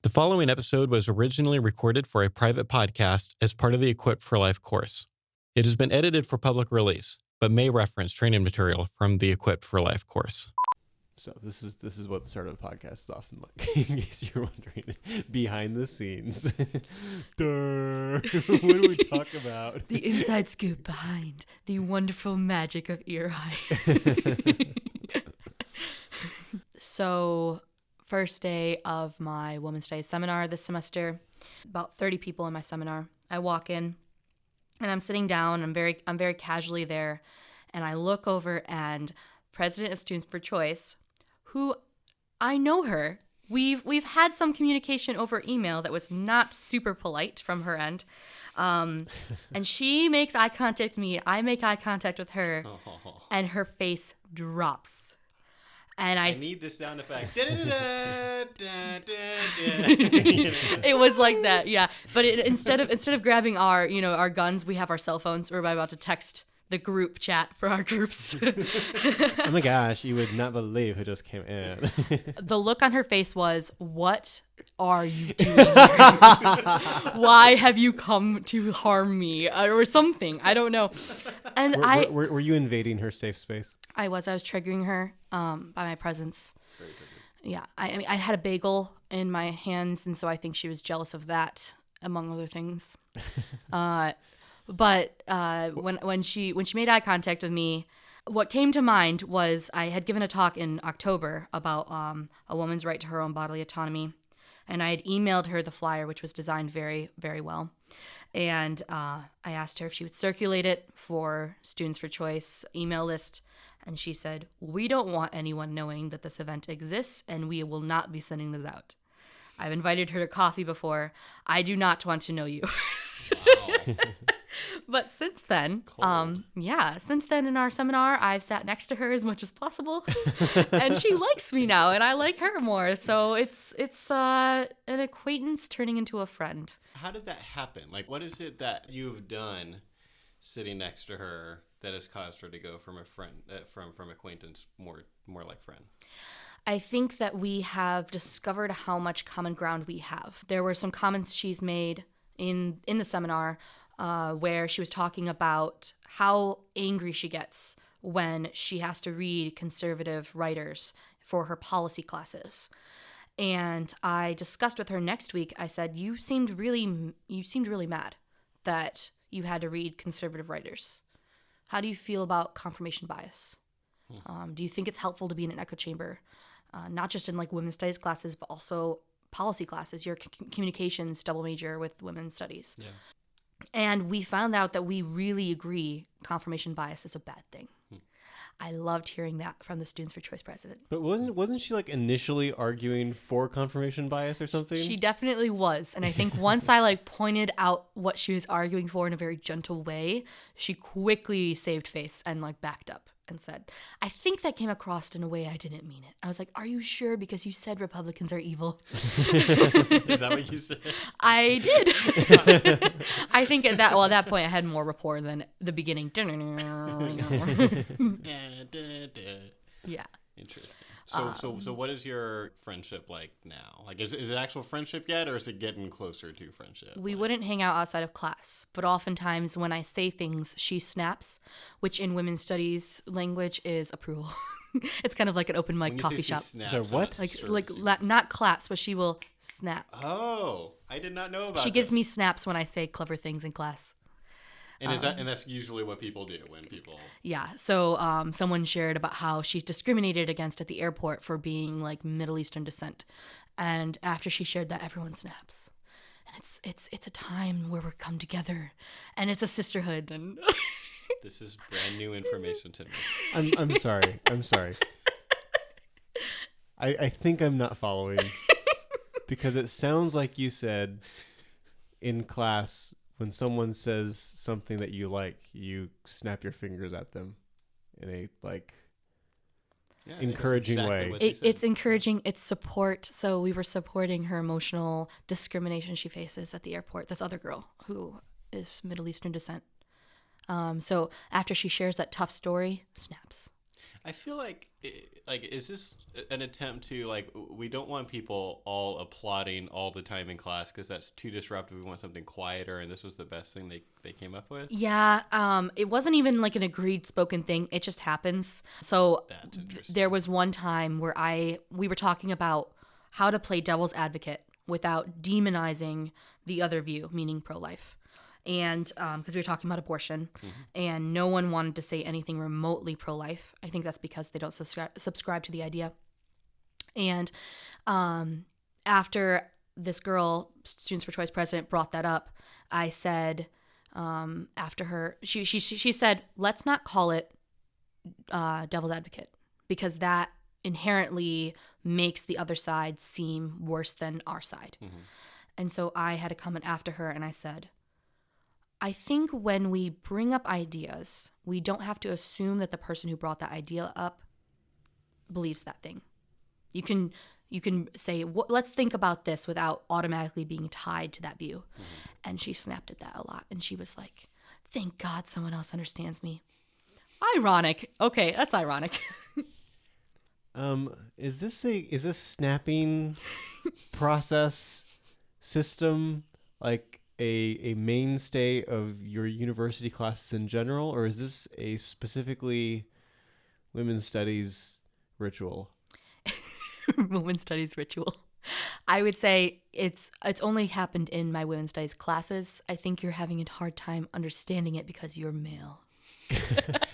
The following episode was originally recorded for a private podcast as part of the Equipped for Life course. It has been edited for public release, but may reference training material from the Equipped for Life course. So this is what the start of a podcast is often like, in case you're wondering. Behind the scenes. What do we talk about? The inside scoop behind the wonderful magic of Ear High. So, first day of my Women's Studies seminar this semester, about 30 people in my seminar. I walk in and I'm sitting down. I'm very casually there, and I look over and President of Students for Choice, who I know her. We've had some communication over email that was not super polite from her end. And she makes eye contact with me. I make eye contact with her, and her face drops. And I need this sound effect. It was like that, yeah. But instead of grabbing our guns, we have our cell phones. We're about to text the group chat for our groups. Oh my gosh, you would not believe who just came in. The look on her face was, what are you doing here? Why have you come to harm me? Or something. I don't know. And were you invading her safe space? I was triggering her by my presence. Very triggering. Yeah. I mean, I had a bagel in my hands, and so I think she was jealous of that, among other things. But when she made eye contact with me, what came to mind was I had given a talk in October about a woman's right to her own bodily autonomy, and I had emailed her the flyer, which was designed very, very well. And I asked her if she would circulate it for Students for Choice email list, and she said, "We don't want anyone knowing that this event exists, and we will not be sending this out. I've invited her to coffee before. I do not want to know you." Wow. But since then, since then in our seminar, I've sat next to her as much as possible, and she likes me now, and I like her more. So it's an acquaintance turning into a friend. How did that happen? Like, what is it that you've done sitting next to her that has caused her to go from a friend, from acquaintance more like friend? I think that we have discovered how much common ground we have. There were some comments she's made in the seminar where she was talking about how angry she gets when she has to read conservative writers for her policy classes. And I discussed with her next week. I said, you seemed really mad that you had to read conservative writers. How do you feel about confirmation bias? Do you think it's helpful to be in an echo chamber? Not just in like women's studies classes, but also policy classes, your communications double major with women's studies. Yeah. And we found out that we really agree confirmation bias is a bad thing. I loved hearing that from the Students for Choice president. But wasn't she like initially arguing for confirmation bias or something? She definitely was. And I think once I like pointed out what she was arguing for in a very gentle way, she quickly saved face and like backed up and said, "I think that came across in a way I didn't mean it." I was like, "Are you sure? Because you said Republicans are evil." Is that what you said? I did. I think at that point I had more rapport than the beginning. Yeah. Interesting. So what is your friendship like now? Like, is it actual friendship yet, or is it getting closer to friendship? We wouldn't hang out outside of class, but oftentimes when I say things, she snaps, which in women's studies language is approval. It's kind of like an open mic coffee shop. Snaps, what? Not claps, but she will snap. Oh, I did not know about. She gives me snaps when I say clever things in class. And that's usually what people do when people... Yeah. So someone shared about how she's discriminated against at the airport for being like Middle Eastern descent. And after she shared that, everyone snaps. And it's a time where we're come together, and it's a sisterhood. And this is brand new information to me. I'm sorry. I think I'm not following, because it sounds like you said in class, when someone says something that you like, you snap your fingers at them in a encouraging way. It's encouraging. It's support. So we were supporting her emotional discrimination she faces at the airport. This other girl who is Middle Eastern descent. So after she shares that tough story, snaps. I feel like is this an attempt to like we don't want people all applauding all the time in class because that's too disruptive. We want something quieter, and this was the best thing they came up with. Yeah, it wasn't even like an agreed spoken thing. It just happens. So That's interesting. there was one time where we were talking about how to play devil's advocate without demonizing the other view, meaning pro-life. And because we were talking about abortion, and no one wanted to say anything remotely pro-life. I think that's because they don't subscribe to the idea. And after this girl, Students for Choice president, brought that up, I said after her, she said, let's not call it devil's advocate because that inherently makes the other side seem worse than our side. And so I had a comment after her, and I said, I think when we bring up ideas, we don't have to assume that the person who brought that idea up believes that thing. You can say, let's think about this without automatically being tied to that view. And she snapped at that a lot. And she was like, thank God someone else understands me. Ironic. Okay, that's ironic. Is this snapping process system like a mainstay of your university classes in general, or is this a specifically women's studies ritual? Women's studies ritual. I would say it's only happened in my women's studies classes. I think you're having a hard time understanding it because you're male.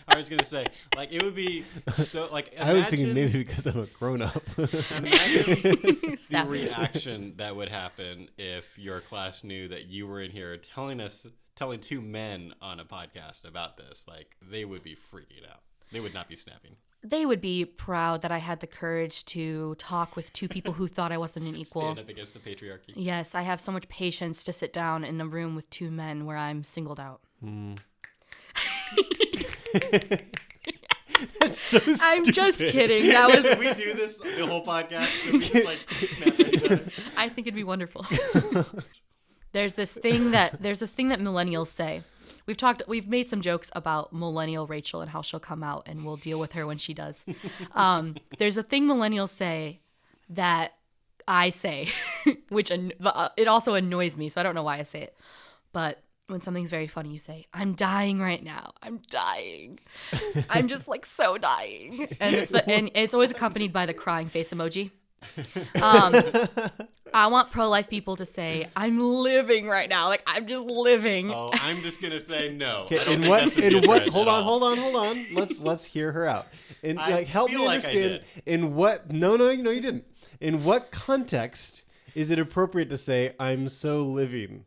I was gonna say, like, it would be so like. Imagine, I was thinking maybe because I'm a grown up. Imagine the reaction that would happen if your class knew that you were in here telling two men on a podcast about this. Like, they would be freaking out. They would not be snapping. They would be proud that I had the courage to talk with two people who thought I wasn't an equal. Stand up against the patriarchy. Yes, I have so much patience to sit down in a room with two men where I'm singled out. That's so stupid. I'm just kidding. That was. We do this the whole podcast. So we just, like, snap at each other. I think it'd be wonderful. There's this thing that millennials say. We've made some jokes about millennial Rachel and how she'll come out, and we'll deal with her when she does. There's a thing millennials say that I say, which it also annoys me, so I don't know why I say it. But when something's very funny, you say, I'm dying right now. I'm dying. I'm just like so dying. And it's always accompanied by the crying face emoji. I want pro-life people to say, I'm living right now. Like, I'm just living. Oh, I'm just going to say no. Okay, in what, hold on. Let's hear her out. And help me understand in what, no, you didn't. In what context is it appropriate to say, I'm so living?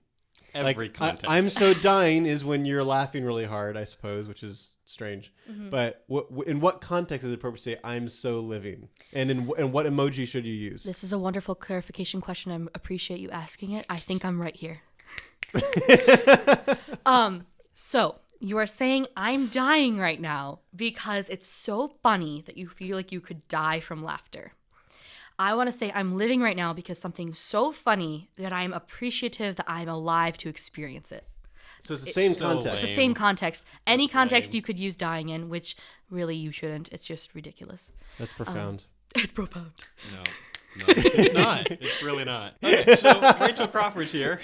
Every context. I'm so dying is when you're laughing really hard, I suppose, which is strange. But in what context is it appropriate to say, I'm so living? And what emoji should you use? This is a wonderful clarification question. I appreciate you asking it. I think I'm right here. So you are saying I'm dying right now because it's so funny that you feel like you could die from laughter. I want to say I'm living right now because something's so funny that I'm appreciative that I'm alive to experience it. So it's the same context. It's the same context. Any context you could use dying in, which really you shouldn't. It's just ridiculous. That's profound. It's profound. No, it's not. It's really not. Okay, so Rachel Crawford's here.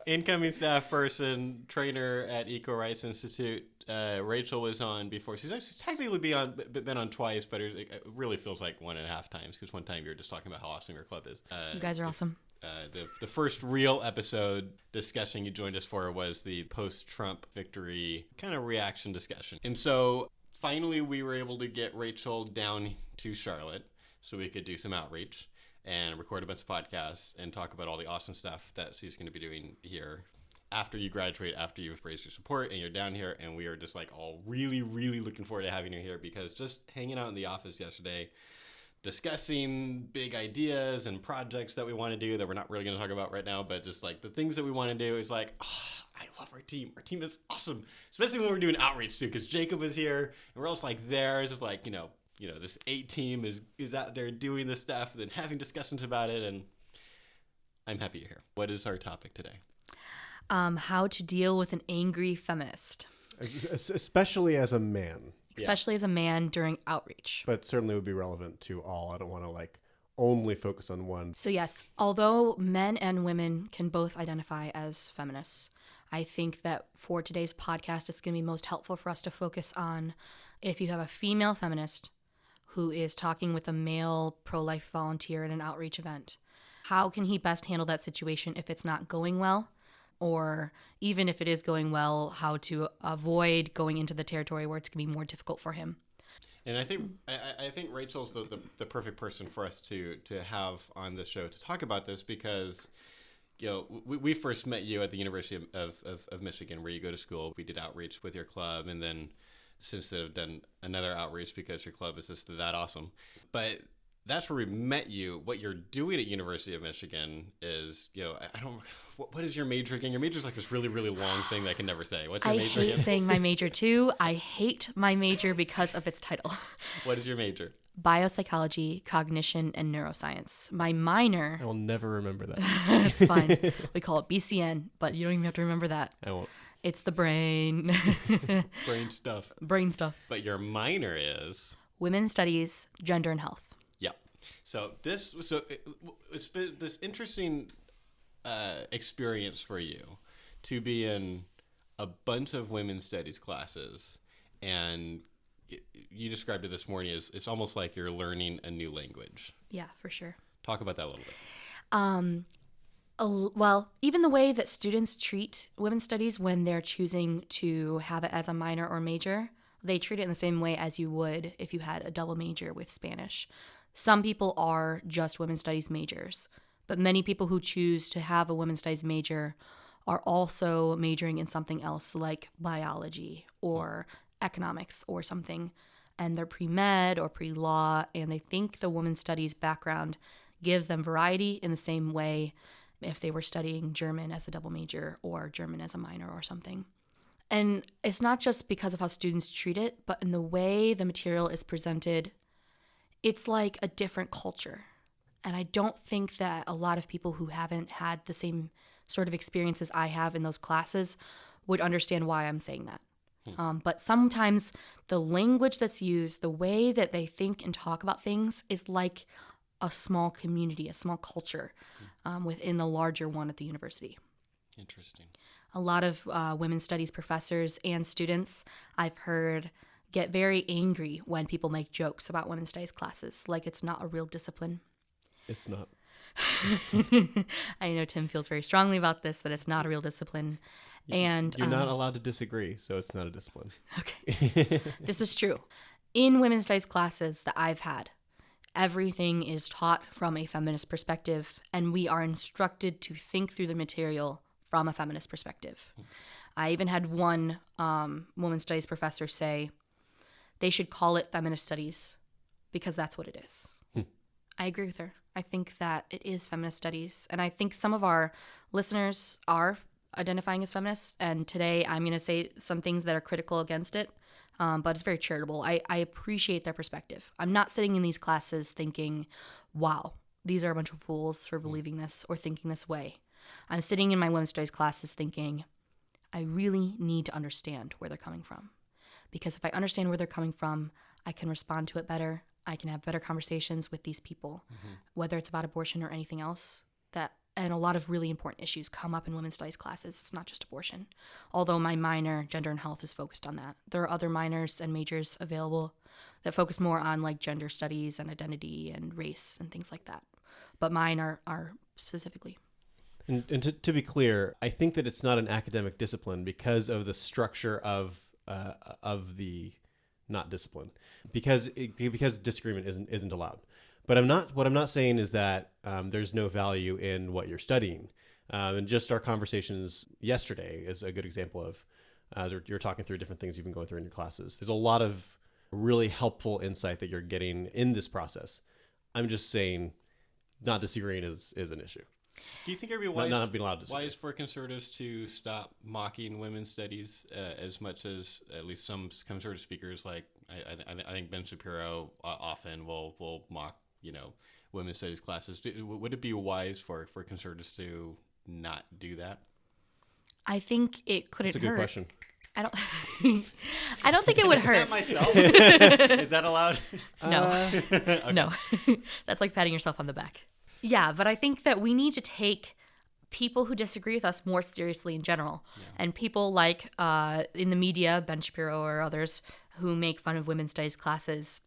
Incoming staff person, trainer at Equal Rights Institute. Rachel was on before. She's actually technically been on twice, but it really feels like 1.5 times because one time you were just talking about how awesome your club is. You guys are awesome. The first real episode discussion you joined us for was the post-Trump victory kind of reaction discussion. And so finally we were able to get Rachel down to Charlotte so we could do some outreach and record a bunch of podcasts and talk about all the awesome stuff that she's going to be doing here after you graduate, after you've raised your support and you're down here. And we are just like all really, really looking forward to having you here because just hanging out in the office yesterday, discussing big ideas and projects that we want to do that we're not really going to talk about right now, but just like the things that we want to do is like, I love our team. Our team is awesome, especially when we're doing outreach too, because Jacob is here and we're also like there. It's just like, this A team is out there doing this stuff and then having discussions about it. And I'm happy you're here. What is our topic today? How to deal with an angry feminist. Especially as a man. Especially as a man during outreach. But certainly would be relevant to all. I don't want to like only focus on one. So yes, although men and women can both identify as feminists, I think that for today's podcast, it's going to be most helpful for us to focus on if you have a female feminist who is talking with a male pro-life volunteer at an outreach event, how can he best handle that situation if it's not going well? Or even if it is going well, how to avoid going into the territory where it's going to be more difficult for him. And I think Rachel's the perfect person for us to have on this show to talk about this because, you know, we first met you at the University of Michigan, where you go to school. We did outreach with your club, and then since then have done another outreach because your club is just that awesome. But that's where we met you. What you're doing at University of Michigan is, you know, I don't. What is your major again? Your major is like this really, really long thing that I can never say. What's your major again? I hate saying my major too. I hate my major because of its title. What is your major? Biopsychology, cognition, and neuroscience. My minor. I will never remember that. It's fine. We call it BCN, but you don't even have to remember that. I won't. It's the brain. Brain stuff. Brain stuff. But your minor is women's studies, gender, and health. Yep. So it's been this interesting experience for you to be in a bunch of women's studies classes, and you described it this morning as it's almost like you're learning a new language. Yeah, for sure. Talk about that a little bit. Well, even the way that students treat women's studies when they're choosing to have it as a minor or major, they treat it in the same way as you would if you had a double major with Spanish. Some people are just women's studies majors, but many people who choose to have a women's studies major are also majoring in something else like biology or economics or something, and they're pre-med or pre-law, and they think the women's studies background gives them variety in the same way if they were studying German as a double major or German as a minor or something. And it's not just because of how students treat it, but in the way the material is presented, it's like a different culture. And I don't think that a lot of people who haven't had the same sort of experiences I have in those classes would understand why I'm saying that. But sometimes the language that's used, the way that they think and talk about things is like a small community, a small culture within the larger one at the university. Interesting. A lot of women's studies professors and students I've heard get very angry when people make jokes about women's studies classes, like it's not a real discipline. It's not. I know Tim feels very strongly about this, that it's not a real discipline. And you're not allowed to disagree, so it's not a discipline. Okay. This is true. In women's studies classes that I've had, everything is taught from a feminist perspective, and we are instructed to think through the material from a feminist perspective. I even had one women's studies professor say they should call it feminist studies because that's what it is. I agree with her. I think that it is feminist studies, and I think some of our listeners are identifying as feminists, and today I'm going to say some things that are critical against it, but it's very charitable. I appreciate their perspective. I'm not sitting in these classes thinking, wow, these are a bunch of fools for believing this or thinking this way. I'm sitting in my women's studies classes thinking, I really need to understand where they're coming from. Because if I understand where they're coming from, I can respond to it better. I can have better conversations with these people, whether it's about abortion or anything else. And a lot of really important issues come up in women's studies classes. It's not just abortion. Although my minor, gender and health, is focused on that. There are other minors and majors available that focus more on like gender studies and identity and race and things like that. But mine are specifically. And to be clear, I think that it's not an academic discipline because of the structure of the not discipline, because disagreement isn't allowed. But what I'm not saying is that there's no value in what you're studying. And just our conversations yesterday is a good example of you're talking through different things you've been going through in your classes. There's a lot of really helpful insight that you're getting in this process. I'm just saying not disagreeing is an issue. Do you think it would be wise, not being allowed to wise for conservatives to stop mocking women's studies as much as at least some conservative speakers, like I think Ben Shapiro often will mock, women's studies classes? Would it be wise for conservatives to not do that? I think it couldn't hurt. That's a good question. I don't. I don't think it would Is hurt. that myself? Is that allowed? No, Okay. no. That's like patting yourself on the back. Yeah, but I think that we need to take people who disagree with us more seriously in general, and people like in the media, Ben Shapiro or others who make fun of women's studies classes.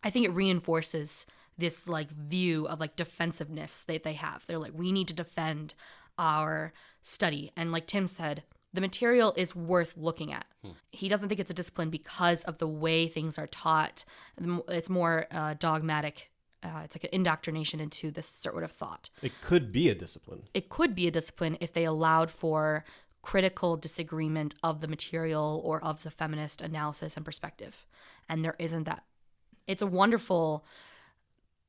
I think it reinforces this like view of like defensiveness that they have. They're like, we need to defend our study, and like Tim said, the material is worth looking at. He doesn't think it's a discipline because of the way things are taught. It's more dogmatic. It's like an indoctrination into this sort of thought. It could be a discipline. It could be a discipline if they allowed for critical disagreement of the material or of the feminist analysis and perspective. And there isn't that. It's a wonderful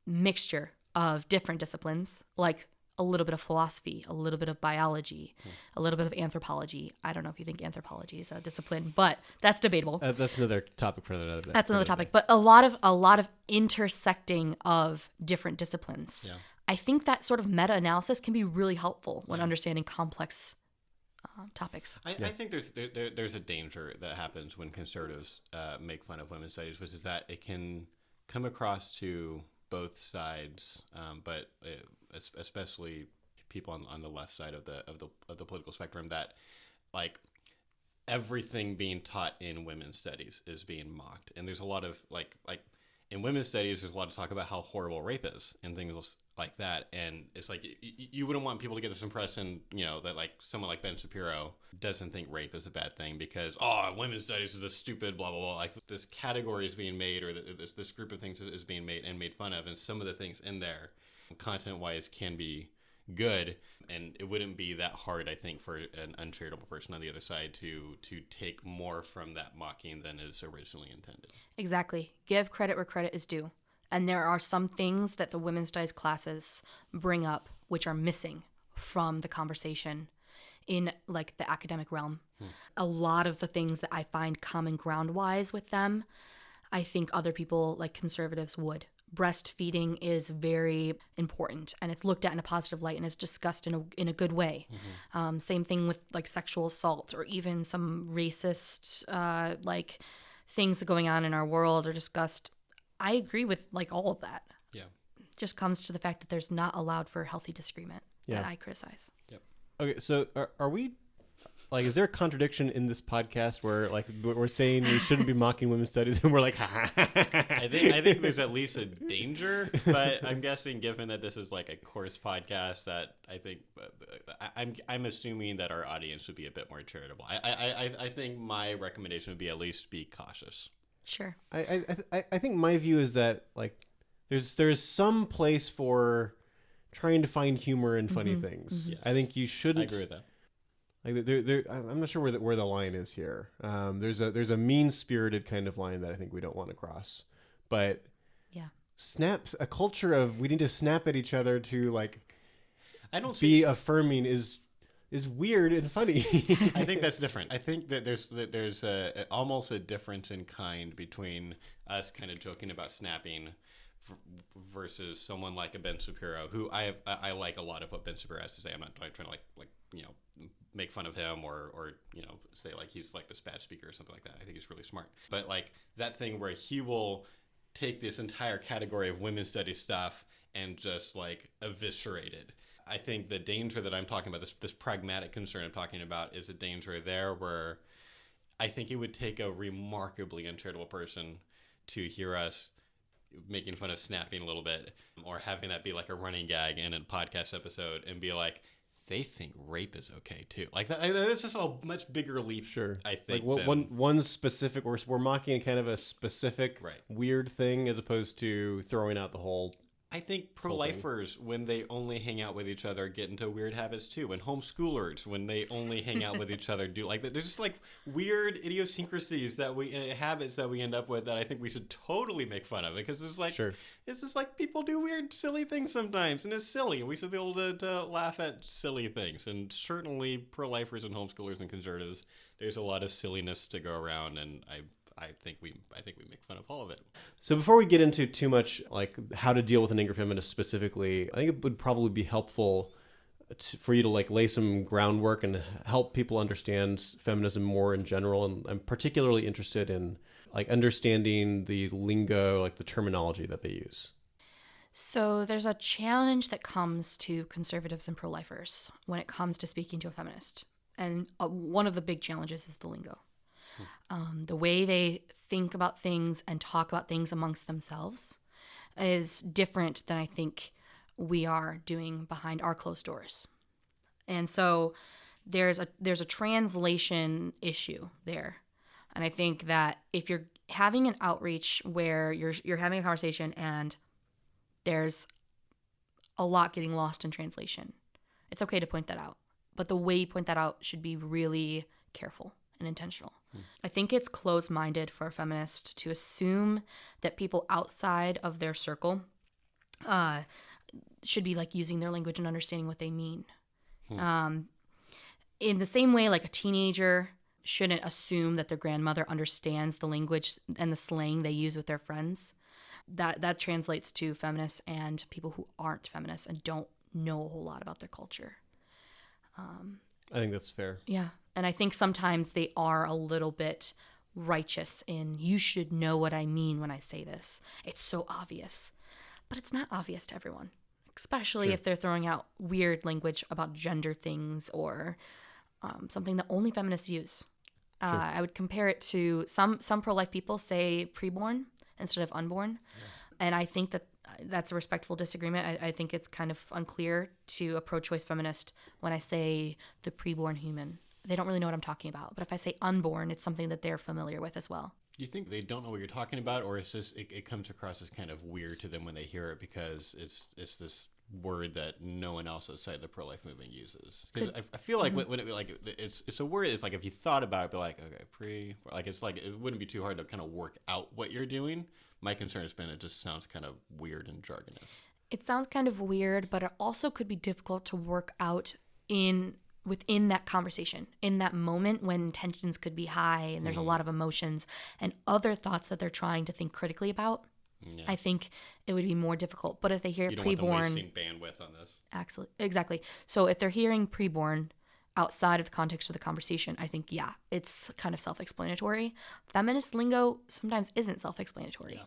mixture of different disciplines, like a little bit of philosophy, a little bit of biology, a little bit of anthropology. I don't know if you think anthropology is a discipline, but that's debatable. That's another topic for another day. That's another topic. But a lot of intersecting of different disciplines. Yeah. I think that sort of meta-analysis can be really helpful when understanding complex topics. I think there's a danger that happens when conservatives make fun of women's studies, which is that it can come across to both sides, but especially people on the left side of the political spectrum, that like everything being taught in women's studies is being mocked, and there's a lot of like in women's studies, there's a lot of talk about how horrible rape is and things like that, and it's like you wouldn't want people to get this impression, that like someone like Ben Shapiro doesn't think rape is a bad thing because women's studies is a stupid blah blah blah. Like this category is being made, or this group of things is being made and made fun of, and some of the things in there, content wise, can be good, and it wouldn't be that hard, I think, for an uncharitable person on the other side to take more from that mocking than is originally intended. Exactly. Give credit where credit is due. And there are some things that the women's studies classes bring up which are missing from the conversation in like the academic realm. A lot of the things that I find common ground wise with them, I think other people like conservatives would. Breastfeeding is very important, and it's looked at in a positive light and is discussed in a good way. Same thing with like sexual assault, or even some racist like things that are going on in our world are discussed. I agree with like all of that. Yeah. It just comes to the fact that there's not allowed for healthy disagreement that I criticize. Yep. Okay, so are we, like, is there a contradiction in this podcast where, like, we're saying we shouldn't be mocking women's studies, and we're like, I think there's at least a danger, but I'm guessing, given that this is like a course podcast, that I think I'm assuming that our audience would be a bit more charitable. I think my recommendation would be at least be cautious. Sure. I think my view is that, like, there's some place for trying to find humor in funny things. Yes. I think you shouldn't. I agree with that. Like I'm not sure where the line is here. There's a mean-spirited kind of line that I think we don't want to cross. But yeah, snaps, a culture of we need to snap at each other to like be affirming is weird and funny. I think that's different. I think that there's almost a difference in kind between us kind of joking about snapping versus someone like a Ben Shapiro, who I like a lot of what Ben Shapiro has to say. I'm not trying to like make fun of him or say like he's like this bad speaker or something like that. I think he's really smart. But like that thing where he will take this entire category of women's studies stuff and just like eviscerate it. I think the danger that I'm talking about, this pragmatic concern I'm talking about, is a danger there where I think it would take a remarkably uncharitable person to hear us making fun of snapping a little bit, or having that be like a running gag in a podcast episode and be like, they think rape is okay too. Like that's just a much bigger leap. Sure. I think like one specific, we're mocking kind of a specific weird thing as opposed to throwing out the whole. I think pro-lifers, when they only hang out with each other, get into weird habits too. And homeschoolers, when they only hang out with each other, do like that. There's just like weird idiosyncrasies that habits that we end up with that I think we should totally make fun of, because it's like it's just like people do weird, silly things sometimes, and it's silly, and we should be able to laugh at silly things. And certainly pro-lifers and homeschoolers and conservatives, there's a lot of silliness to go around, and I think we make fun of all of it. So before we get into too much like how to deal with an angry feminist specifically, I think it would probably be helpful for you to like lay some groundwork and help people understand feminism more in general. And I'm particularly interested in like understanding the lingo, like the terminology that they use. So there's a challenge that comes to conservatives and pro-lifers when it comes to speaking to a feminist. And one of the big challenges is the lingo. The way they think about things and talk about things amongst themselves is different than I think we are doing behind our closed doors. And so there's a translation issue there. And I think that if you're having an outreach where you're having a conversation and there's a lot getting lost in translation, it's okay to point that out. But the way you point that out should be really careful and intentional. I think it's closed-minded for a feminist to assume that people outside of their circle should be like using their language and understanding what they mean. In the same way, like a teenager shouldn't assume that their grandmother understands the language and the slang they use with their friends. That translates to feminists and people who aren't feminists and don't know a whole lot about their culture. I think that's fair. Yeah. And I think sometimes they are a little bit righteous in, you should know what I mean when I say this. It's so obvious. But it's not obvious to everyone, especially if they're throwing out weird language about gender things or something that only feminists use. I would compare it to some pro-life people say preborn instead of unborn. Yeah. And I think that that's a respectful disagreement. I think it's kind of unclear to a pro-choice feminist when I say the preborn human. They don't really know what I'm talking about. But if I say unborn, it's something that they're familiar with as well. Do you think they don't know what you're talking about, or is this it comes across as kind of weird to them when they hear it because it's this word that no one else outside the pro-life movement uses? Because I feel like when it like it's a word. It's like if you thought about it, be like, okay, it's like it wouldn't be too hard to kind of work out what you're doing. My concern has been it just sounds kind of weird and jargonous. It sounds kind of weird, but it also could be difficult to work out within that conversation, in that moment when tensions could be high and there's a lot of emotions and other thoughts that they're trying to think critically about. Yeah. I think it would be more difficult. But if they hear you don't preborn, want them wasting bandwidth on this. Exactly. So if they're hearing preborn outside of the context of the conversation, I think, it's kind of self-explanatory. Feminist lingo sometimes isn't self-explanatory. Yeah.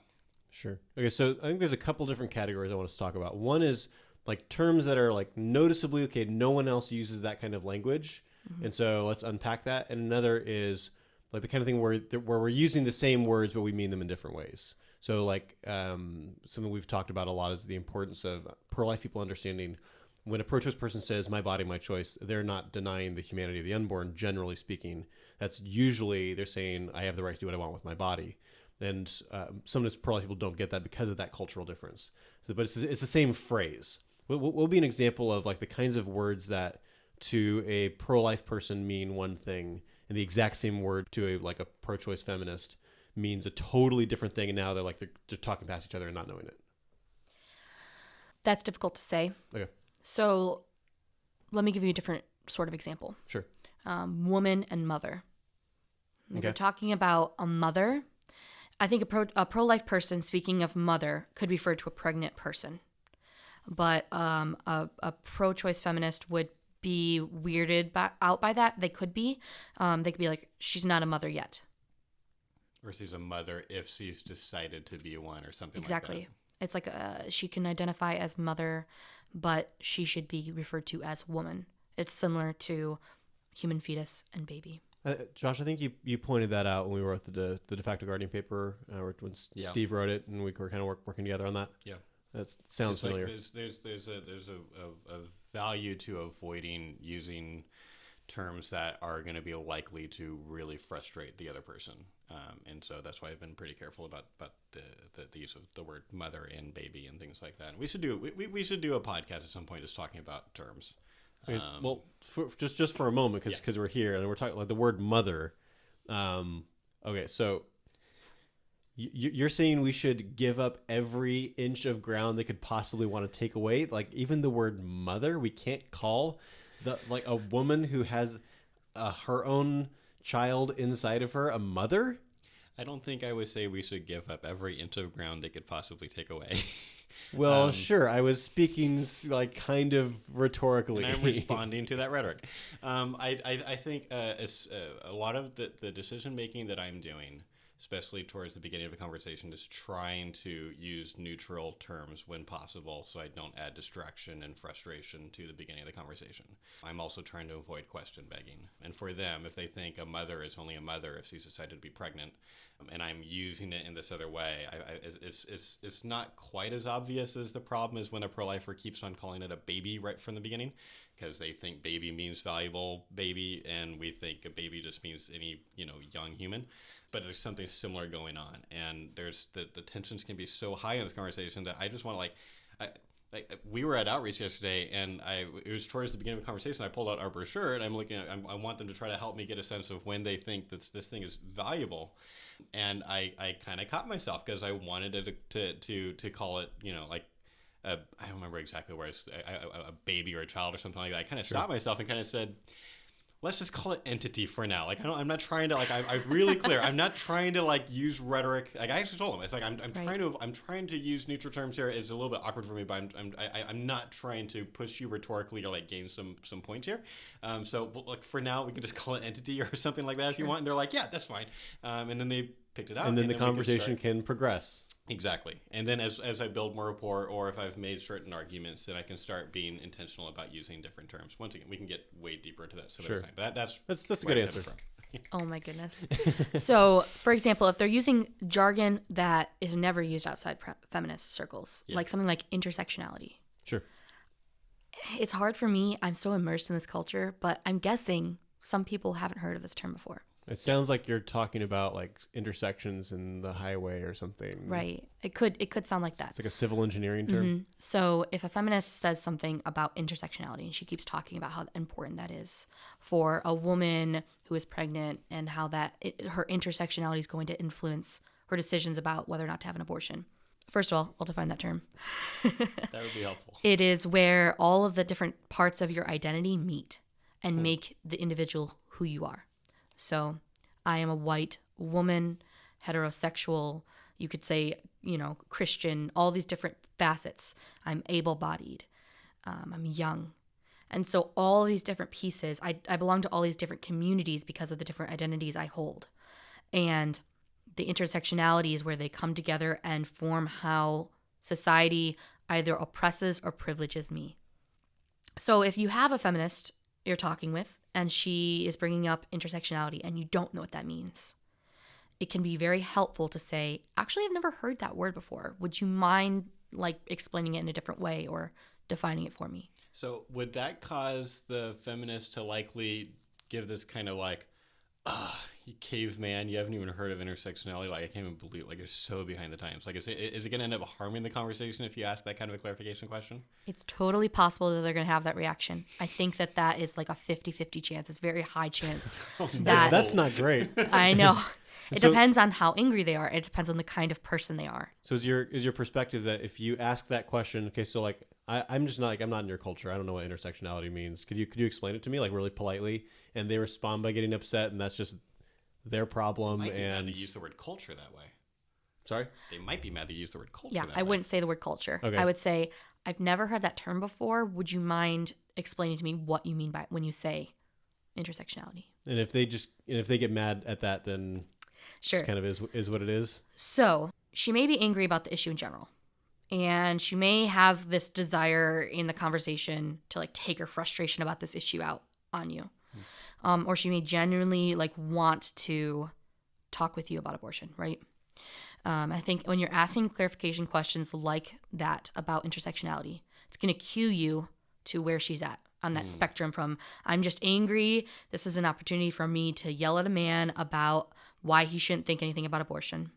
Sure. Okay, so I think there's a couple different categories I want to talk about. One is like terms that are like noticeably, okay, no one else uses that kind of language. And so let's unpack that. And another is like the kind of thing where we're using the same words, but we mean them in different ways. So like something we've talked about a lot is the importance of pro-life people understanding when a pro-choice person says, my body, my choice, they're not denying the humanity of the unborn, generally speaking. That's usually they're saying, I have the right to do what I want with my body. And sometimes pro-life people don't get that because of that cultural difference. So, but it's the same phrase. What will be an example of like the kinds of words that to a pro-life person mean one thing and the exact same word to a pro-choice feminist means a totally different thing, and now they're talking past each other and not knowing it? That's difficult to say. Okay. So let me give you a different sort of example. Sure. Woman and mother. If we're talking about a mother, I think a pro-life person, speaking of mother, could refer to a pregnant person. But a pro-choice feminist would be weirded out by that. They could be. They could be like, she's not a mother yet. Or she's a mother if she's decided to be one or something exactly. like that. It's like she can identify as mother, but she should be referred to as woman. It's similar to human fetus and baby. Josh, I think you pointed that out when we wrote the de facto guardian paper, when Steve wrote it, and we were kind of working together on that. Yeah. That sounds familiar. Like there's a value to avoiding using terms that are going to be likely to really frustrate the other person, and so that's why I've been pretty careful about the use of the word mother and baby and things like that. And we should do a podcast at some point just talking about terms. Well, just for a moment, because we're here and we're talking like the word mother. Okay, so. You're saying we should give up every inch of ground they could possibly want to take away? Like even the word mother, we can't call a woman who has her own child inside of her a mother? I don't think I would say we should give up every inch of ground they could possibly take away. Well, sure. I was speaking like kind of rhetorically. And I'm responding to that rhetoric. I think a lot of the decision making that I'm doing, especially towards the beginning of a conversation, is trying to use neutral terms when possible so I don't add distraction and frustration to the beginning of the conversation. I'm also trying to avoid question begging. And for them, if they think a mother is only a mother if she's decided to be pregnant, and I'm using it in this other way, it's not quite as obvious as the problem is when a pro-lifer keeps on calling it a baby right from the beginning, because they think baby means valuable baby, and we think a baby just means any young human. But there's something similar going on, and there's the tensions can be so high in this conversation that I just want to we were at Outreach yesterday, and it was towards the beginning of the conversation. I pulled out our brochure, and I'm looking at. I want them to try to help me get a sense of when they think that this thing is valuable, and I kind of caught myself because I wanted it to call it I don't remember exactly where it's a baby or a child or something like that. I kind of stopped myself and kind of said, let's just call it entity for now. I'm not trying to I'm really clear. I'm not trying to use rhetoric. I actually told him it's I'm trying to use neutral terms here. It's a little bit awkward for me, but I'm not trying to push you rhetorically or gain some points here. So for now we can just call it entity or something like that if you want. And they're like, yeah, that's fine. And then they picked it out. And then the conversation can progress. Exactly. And then as I build more rapport, or if I've made certain arguments, then I can start being intentional about using different terms. Once again, we can get way deeper into that some other time. But that's a good answer. Oh my goodness. So, for example, if they're using jargon that is never used outside feminist circles, like something like intersectionality. Sure. It's hard for me. I'm so immersed in this culture, but I'm guessing some people haven't heard of this term before. It sounds like you're talking about intersections in the highway or something. Right. It could sound like that. It's like a civil engineering term. Mm-hmm. So if a feminist says something about intersectionality, and she keeps talking about how important that is for a woman who is pregnant, and how her intersectionality is going to influence her decisions about whether or not to have an abortion. First of all, I'll define that term. That would be helpful. It is where all of the different parts of your identity meet and make the individual who you are. So I am a white woman, heterosexual, you could say, Christian, all these different facets. I'm able-bodied. I'm young. And so all these different pieces, I belong to all these different communities because of the different identities I hold. And the intersectionality is where they come together and form how society either oppresses or privileges me. So if you have a feminist you're talking with, and she is bringing up intersectionality, and you don't know what that means, it can be very helpful to say, actually, I've never heard that word before. Would you mind explaining it in a different way or defining it for me? So would that cause the feminist to likely give this kind of you caveman, you haven't even heard of intersectionality? I can't even believe you're so behind the times. Is it going to end up harming the conversation if you ask that kind of a clarification question? It's totally possible that they're going to have that reaction. I think that is a 50-50 chance. It's a very high chance. That's not great. I know. It depends on how angry they are. It depends on the kind of person they are. So is your perspective that if you ask that question, okay, so I'm just not I'm not in your culture. I don't know what intersectionality means. Could you explain it to me really politely? And they respond by getting upset, and that's just their problem. They might be and mad they use the word culture that way. Sorry? They might be mad they use the word culture that way. I wouldn't say the word culture. Okay. I would say, I've never heard that term before. Would you mind explaining to me what you mean by when you say intersectionality? And if they get mad at that, then sure, it kind of is what it is. So she may be angry about the issue in general, and she may have this desire in the conversation to take her frustration about this issue out on you. Or she may genuinely want to talk with you about abortion, right? I think when you're asking clarification questions like that about intersectionality, it's going to cue you to where she's at on that spectrum from, I'm just angry, this is an opportunity for me to yell at a man about why he shouldn't think anything about abortion.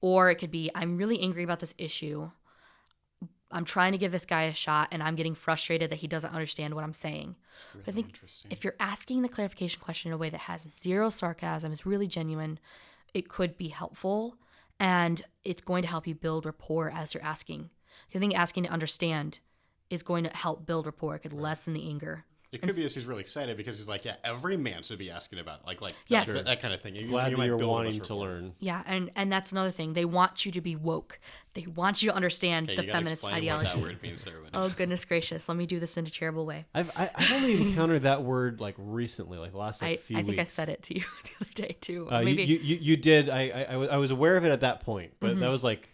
Or it could be, I'm really angry about this issue. I'm trying to give this guy a shot, and I'm getting frustrated that he doesn't understand what I'm saying. Really but I think if you're asking the clarification question in a way that has zero sarcasm, is really genuine, it could be helpful, and it's going to help you build rapport as you're asking. I think asking to understand is going to help build rapport. It could lessen the anger. It could be that she's really excited because he's like, yeah, every man should be asking about Yes. that kind of thing. Glad that you're build a wanting bunch of to rapport. learn. Yeah, and that's another thing. They want you to be woke. They want you to understand Okay, the you gotta feminist explain ideology. what that word means to everybody. Oh, goodness gracious. Let me do this in a terrible way. I've only encountered that word like recently, like the last few I think weeks. I said it to you the other day, too. Maybe you did. I was aware of it at that point, but that was like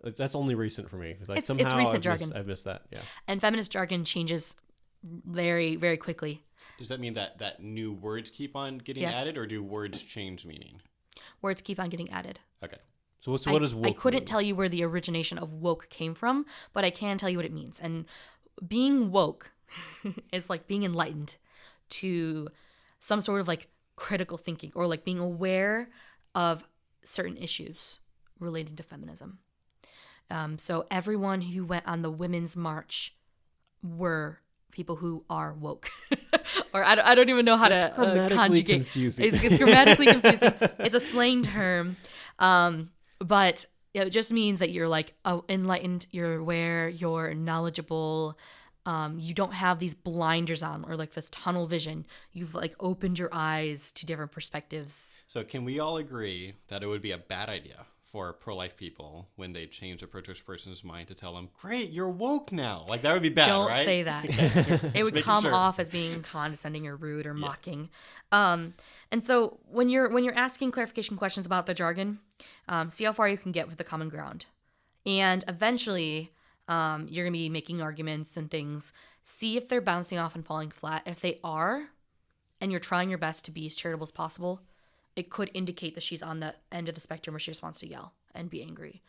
that's only recent for me. Like It's somehow recent jargon. I've missed that. Yeah. And feminist jargon changes very, very quickly. Does that mean that new words keep on getting Yes. added, or do words change meaning? Words keep on getting added. Okay. So what does woke I couldn't mean? tell you where the origination of woke came from, but I can tell you what it means. And being woke is like being enlightened to some sort of like critical thinking or like being aware of certain issues related to feminism. So everyone who went on the Women's March were people who are woke. Or I don't even know how That's to grammatically conjugate. confusing. It's grammatically confusing. It's a slang term. But it just means that you're like enlightened, you're aware, you're knowledgeable. You don't have these blinders on or like this tunnel vision. You've like opened your eyes to different perspectives. So can we all agree that it would be a bad idea for pro-life people when they change a pro-choice person's mind to tell them, "Great, you're woke now"? Like that would be bad, Don't right? say that. It would making come sure. off as being condescending or rude or mocking. And so when you're asking clarification questions about the jargon, see how far you can get with the common ground. And eventually, you're going to be making arguments and things. See if they're bouncing off and falling flat. If they are, and you're trying your best to be as charitable as possible, it could indicate that she's on the end of the spectrum where she just wants to yell and be angry.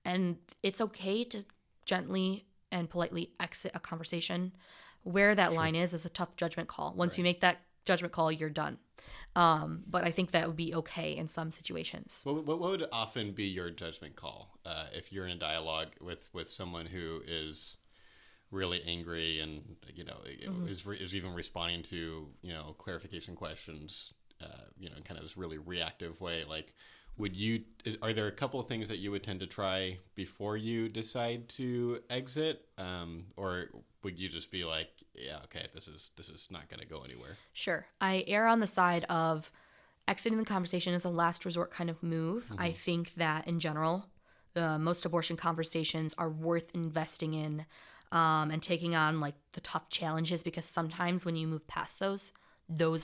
And it's okay to gently and politely exit a conversation. Where that line is a tough judgment call. Once you make that judgment call, you're done. But I think that would be okay in some situations. What would often be your judgment call if you're in a dialogue with someone who is really angry and is even responding to clarification questions in kind of this really reactive way? Like, are there a couple of things that you would tend to try before you decide to exit, or would you just be like, yeah, okay, this is not going to go anywhere? Sure. I err on the side of exiting the conversation as a last resort kind of move. I think that in general, most abortion conversations are worth investing in and taking on like the tough challenges, because sometimes when you move past those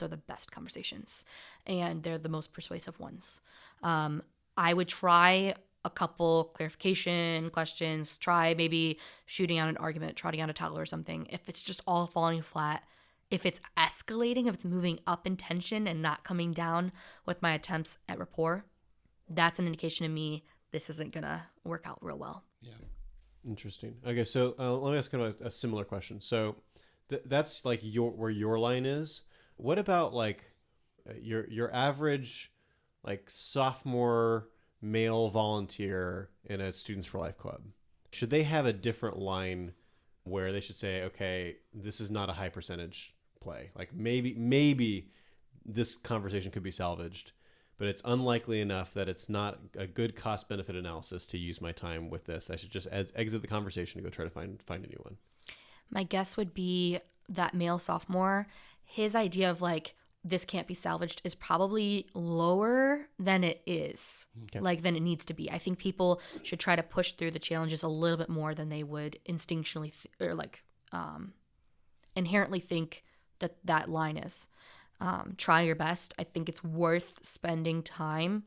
are the best conversations and they're the most persuasive ones. I would try a couple clarification questions, try maybe shooting out an argument, trotting out a towel or something. If it's just all falling flat, if it's escalating, if it's moving up in tension and not coming down with my attempts at rapport, that's an indication to me this isn't going to work out real well. Yeah. Interesting. Okay, so let me ask kind of a similar question. So that's like where your line is. What about like your average like sophomore male volunteer in a Students for Life club? Should they have a different line where they should say, okay, this is not a high percentage play. Like maybe this conversation could be salvaged, but it's unlikely enough that it's not a good cost benefit analysis to use my time with this. I should just exit the conversation and go try to find a new one. My guess would be that male sophomore, his idea of like, this can't be salvaged is probably lower than it is, Okay. than it needs to be. I think people should try to push through the challenges a little bit more than they would instinctually inherently think that line is. Try your best. I think it's worth spending time,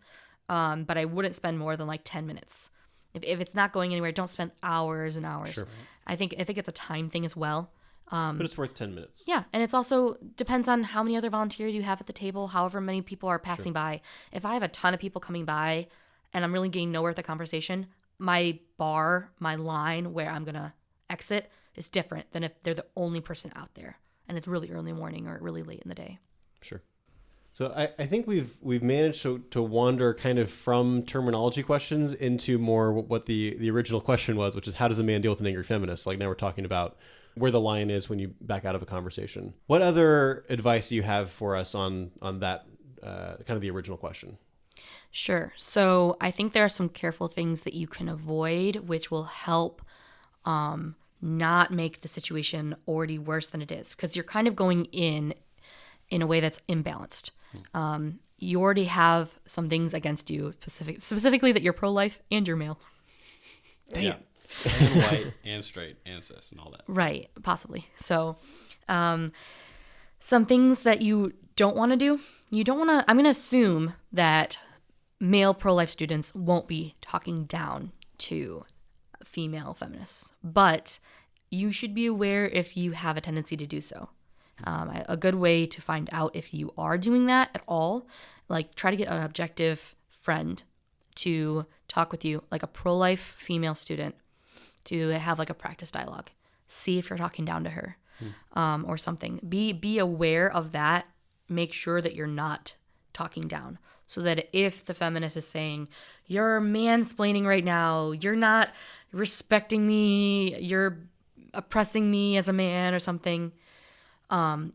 but I wouldn't spend more than like 10 minutes. If it's not going anywhere, don't spend hours and hours. Sure. I think it's a time thing as well. But it's worth 10 minutes. Yeah, and it's also depends on how many other volunteers you have at the table, however many people are passing by. If I have a ton of people coming by and I'm really getting nowhere with the conversation, my line where I'm going to exit is different than if they're the only person out there and it's really early morning or really late in the day. Sure. So I think we've managed to wander kind of from terminology questions into more what the original question was, which is how does a man deal with an angry feminist? Like now we're talking about where the line is when you back out of a conversation. What other advice do you have for us on that kind of the original question? Sure. So I think there are some careful things that you can avoid, which will help not make the situation already worse than it is, because you're kind of going in a way that's imbalanced. You already have some things against you, specifically that you're pro-life and you're male. Damn. Yeah. And white and straight and cis and all that. Right, possibly. So some things that you don't want to do, I'm going to assume that male pro-life students won't be talking down to female feminists, but you should be aware if you have a tendency to do so. A good way to find out if you are doing that at all, like try to get an objective friend to talk with you, like a pro-life female student, to have like a practice dialogue. See if you're talking down to her or something. Be aware of that. Make sure that you're not talking down, so that if the feminist is saying, you're mansplaining right now, you're not respecting me, you're oppressing me as a man or something,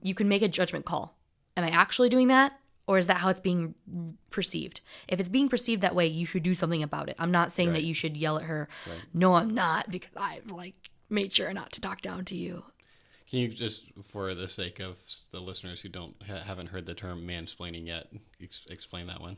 you can make a judgment call. Am I actually doing that? Or is that how it's being perceived? If it's being perceived that way, you should do something about it. I'm not saying that you should yell at her. Right. No, I'm not, because I've made sure not to talk down to you. Can you just, for the sake of the listeners who haven't heard the term mansplaining yet, explain that one?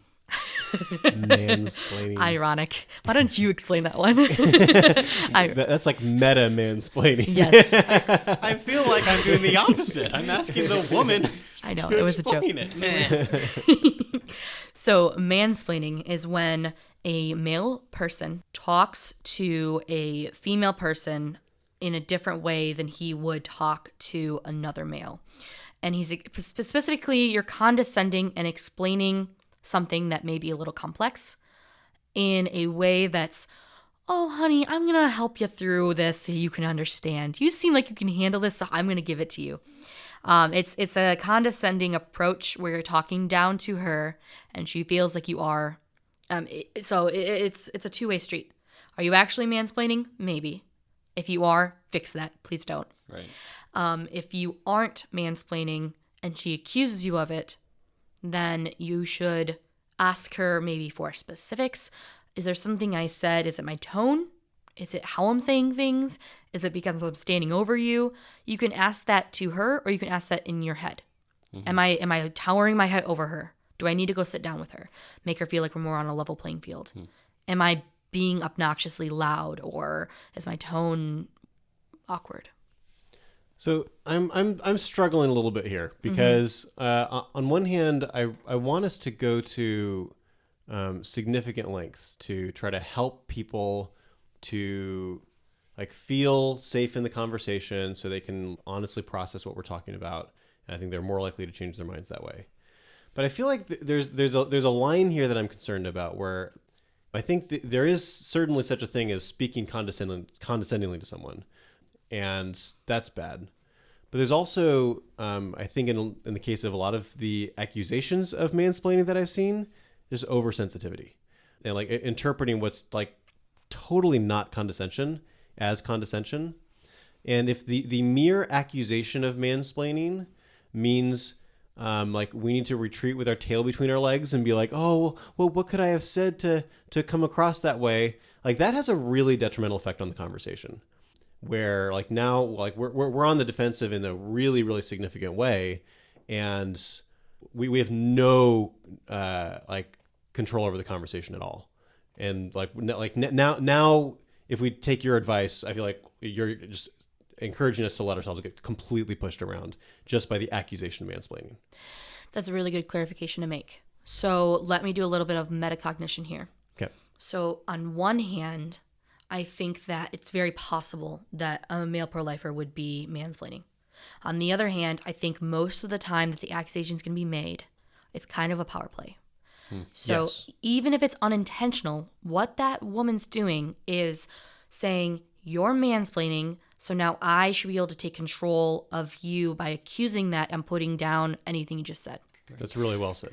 Mansplaining. Ironic. Why don't you explain that one? That's like meta mansplaining. Yes. I feel like I'm doing the opposite. I'm asking the woman. I know, to it was a joke. It. So mansplaining is when a male person talks to a female person in a different way than he would talk to another male. And he's specifically, you're condescending and explaining something that may be a little complex in a way that's, oh, honey, I'm going to help you through this so you can understand. You seem like you can handle this, so I'm going to give it to you. It's a condescending approach where you're talking down to her and she feels like you are. It's a two-way street. Are you actually mansplaining? Maybe. If you are, fix that. Please don't. Right. If you aren't mansplaining and she accuses you of it, then you should ask her maybe for specifics. Is there something I said? Is it my tone? Is it how I'm saying things? Is it because I'm standing over you? You can ask that to her, or you can ask that in your head. Mm-hmm. Am I towering my head over her? Do I need to go sit down with her? Make her feel like we're more on a level playing field. Am I being obnoxiously loud, or is my tone awkward? So I'm struggling a little bit here because on one hand, I want us to go to significant lengths to try to help people to feel safe in the conversation so they can honestly process what we're talking about. And I think they're more likely to change their minds that way. But I feel like there's a line here that I'm concerned about where I think there is certainly such a thing as speaking condescendingly to someone. And that's bad. But there's also, I think in the case of a lot of the accusations of mansplaining that I've seen, there's oversensitivity. And interpreting what's totally not condescension as condescension. And if the mere accusation of mansplaining means we need to retreat with our tail between our legs and be like, oh, well, what could I have said to come across that way? That has a really detrimental effect on the conversation. Where now we're on the defensive in a really, really significant way, and we have no control over the conversation at all. And now if we take your advice, I feel like you're just encouraging us to let ourselves get completely pushed around just by the accusation of mansplaining. That's a really good clarification to make. So let me do a little bit of metacognition here. Okay. So on one hand, I think that it's very possible that a male pro-lifer would be mansplaining. On the other hand, I think most of the time that the accusations can be made, it's kind of a power play. So yes. Even if it's unintentional, what that woman's doing is saying, you're mansplaining, so now I should be able to take control of you by accusing that and putting down anything you just said. That's really well said.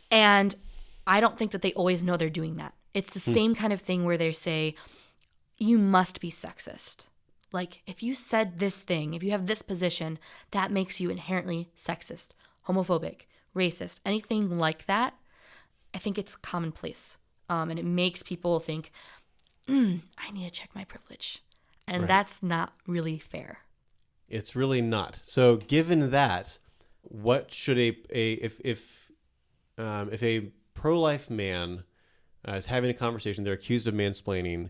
And I don't think that they always know they're doing that. It's the same kind of thing where they say, you must be sexist. If you said this thing, if you have this position, that makes you inherently sexist, homophobic, racist, anything like that. I think it's commonplace. And it makes people think, I need to check my privilege. And Right. that's not really fair. It's really not. So given that, what should if a pro-life man is having a conversation, they're accused of mansplaining,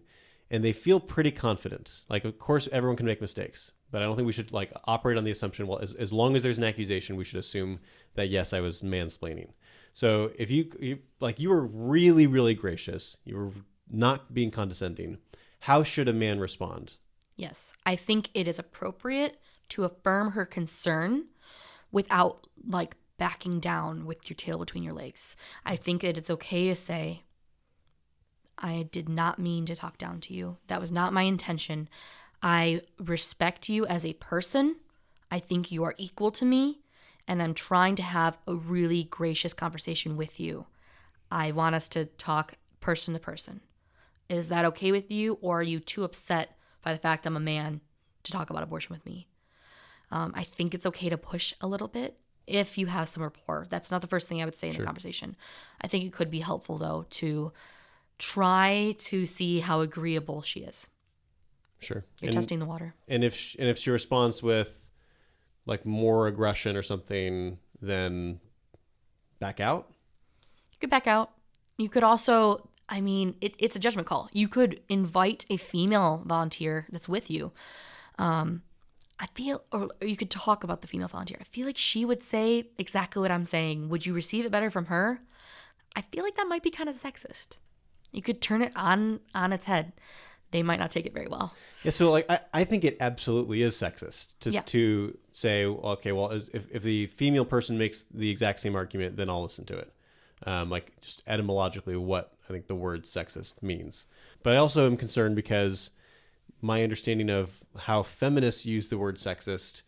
and they feel pretty confident. Like, of course, everyone can make mistakes, but I don't think we should like operate on the assumption, well, as long as there's an accusation, we should assume that yes, I was mansplaining. So if you were really, really gracious, you were not being condescending, how should a man respond? Yes, I think it is appropriate to affirm her concern without like backing down with your tail between your legs. I think that it's okay to say, I did not mean to talk down to you. That was not my intention. I respect you as a person. I think you are equal to me, and I'm trying to have a really gracious conversation with you. I want us to talk person to person. Is that okay with you, or are you too upset by the fact I'm a man to talk about abortion with me? I think it's okay to push a little bit if you have some rapport. That's not the first thing I would say in the conversation. I think it could be helpful, though, to try to see how agreeable she is. Sure. You're testing the water. And if she responds with like more aggression or something, then back out? You could back out. You could also, I mean, it's a judgment call. You could invite a female volunteer that's with you. I feel, or you could talk about the female volunteer. I feel like she would say exactly what I'm saying. Would you receive it better from her? I feel like that might be kind of sexist. You could turn it on its head. They might not take it very well. Yeah, so like I think it absolutely is sexist to say, okay, well, if the female person makes the exact same argument, then I'll listen to it. Like just etymologically what I think the word sexist means. But I also am concerned because my understanding of how feminists use the word sexist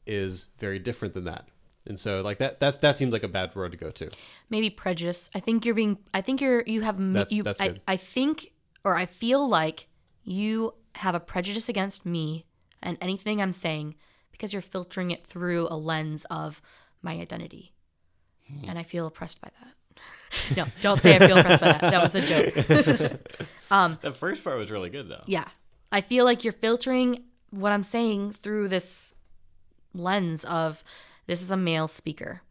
is very different than that. And so like that seems like a bad road to go to. Maybe prejudice. I think you have That's good. I think, or I feel like you have a prejudice against me and anything I'm saying because you're filtering it through a lens of my identity. And I feel oppressed by that. No, don't say I feel oppressed by that. That was a joke. The first part was really good, though. Yeah. I feel like you're filtering what I'm saying through this lens of this is a male speaker.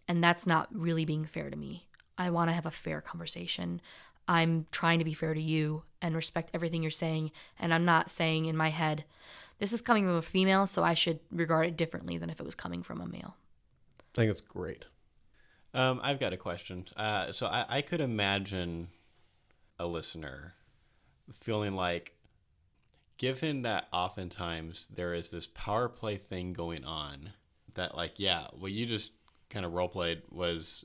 And that's not really being fair to me. I want to have a fair conversation. I'm trying to be fair to you and respect everything you're saying. And I'm not saying in my head, this is coming from a female, so I should regard it differently than if it was coming from a male. I think it's great. I've got a question. So I could imagine a listener feeling like, given that oftentimes there is this power play thing going on, that like, yeah, what you just kind of role played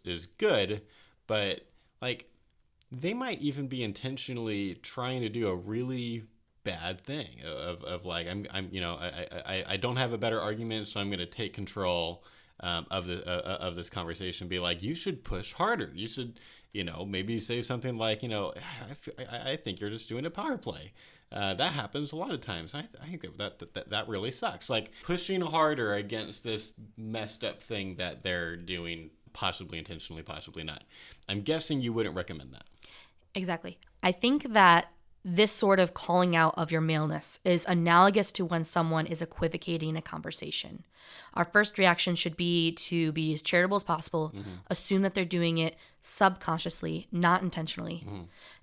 is good, but like they might even be intentionally trying to do a really bad thing of like I'm I don't have a better argument, so I'm going to take control of this conversation. Be like, you should push harder. You should maybe say something like I think you're just doing a power play. That happens a lot of times. I think that really sucks. Like pushing harder against this messed up thing that they're doing, possibly intentionally, possibly not. I'm guessing you wouldn't recommend that. Exactly. I think that this sort of calling out of your maleness is analogous to when someone is equivocating a conversation. Our first reaction should be to be as charitable as possible, assume that they're doing it subconsciously, not intentionally,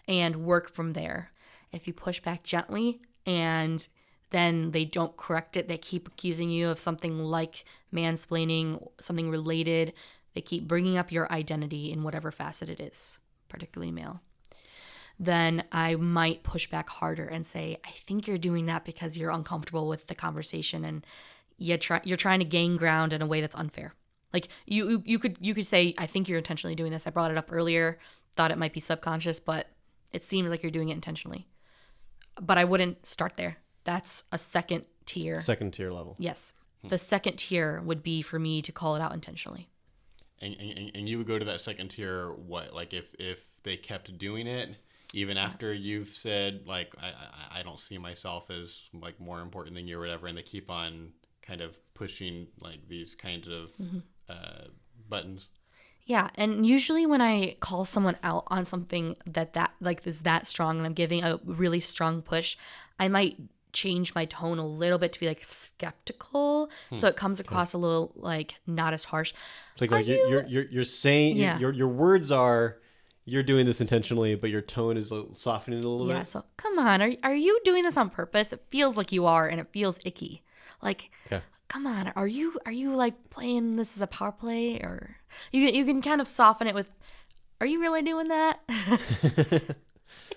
and work from there. If you push back gently and then they don't correct it, they keep accusing you of something like mansplaining, something related, they keep bringing up your identity in whatever facet it is, particularly male, then I might push back harder and say, I think you're doing that because you're uncomfortable with the conversation and you're trying to gain ground in a way that's unfair. Like you could say, I think you're intentionally doing this. I brought it up earlier, thought it might be subconscious, but it seems like you're doing it intentionally. But I wouldn't start there. That's a second tier. Second tier level. Yes. The second tier would be for me to call it out intentionally. And you would go to that second tier, what, like if they kept doing it, even after you've said, like, I don't see myself as, like, more important than you or whatever, and they keep on kind of pushing, like, these kinds of buttons? Yeah, and usually when I call someone out on something that like is that strong and I'm giving a really strong push, I might change my tone a little bit to be like skeptical, so it comes across a little like not as harsh. It's like you're saying your words are you're doing this intentionally, but your tone is softening a little bit. Yeah, so come on, are you doing this on purpose? It feels like you are, and it feels icky. Like, come on, are you like playing this as a power play, or you can kind of soften it with, are you really doing that?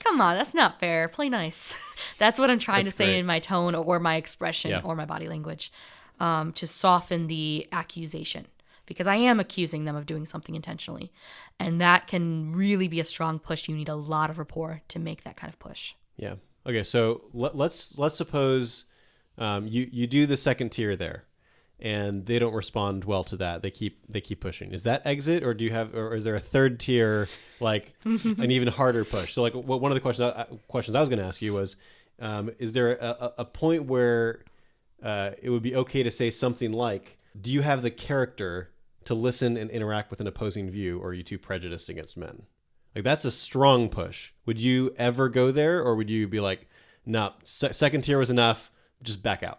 Come on, that's not fair. Play nice. That's what I'm trying to say in my tone or my expression or my body language, to soften the accusation, because I am accusing them of doing something intentionally, and that can really be a strong push. You need a lot of rapport to make that kind of push. Yeah. Okay. So let's suppose you do the second tier there, and they don't respond well to that. They keep pushing. Is that exit, or or is there a third tier, like an even harder push? So like one of the questions I was going to ask you was, is there a point where it would be okay to say something like, do you have the character to listen and interact with an opposing view, or are you too prejudiced against men? Like, that's a strong push. Would you ever go there, or would you be like, no, second tier was enough, just back out?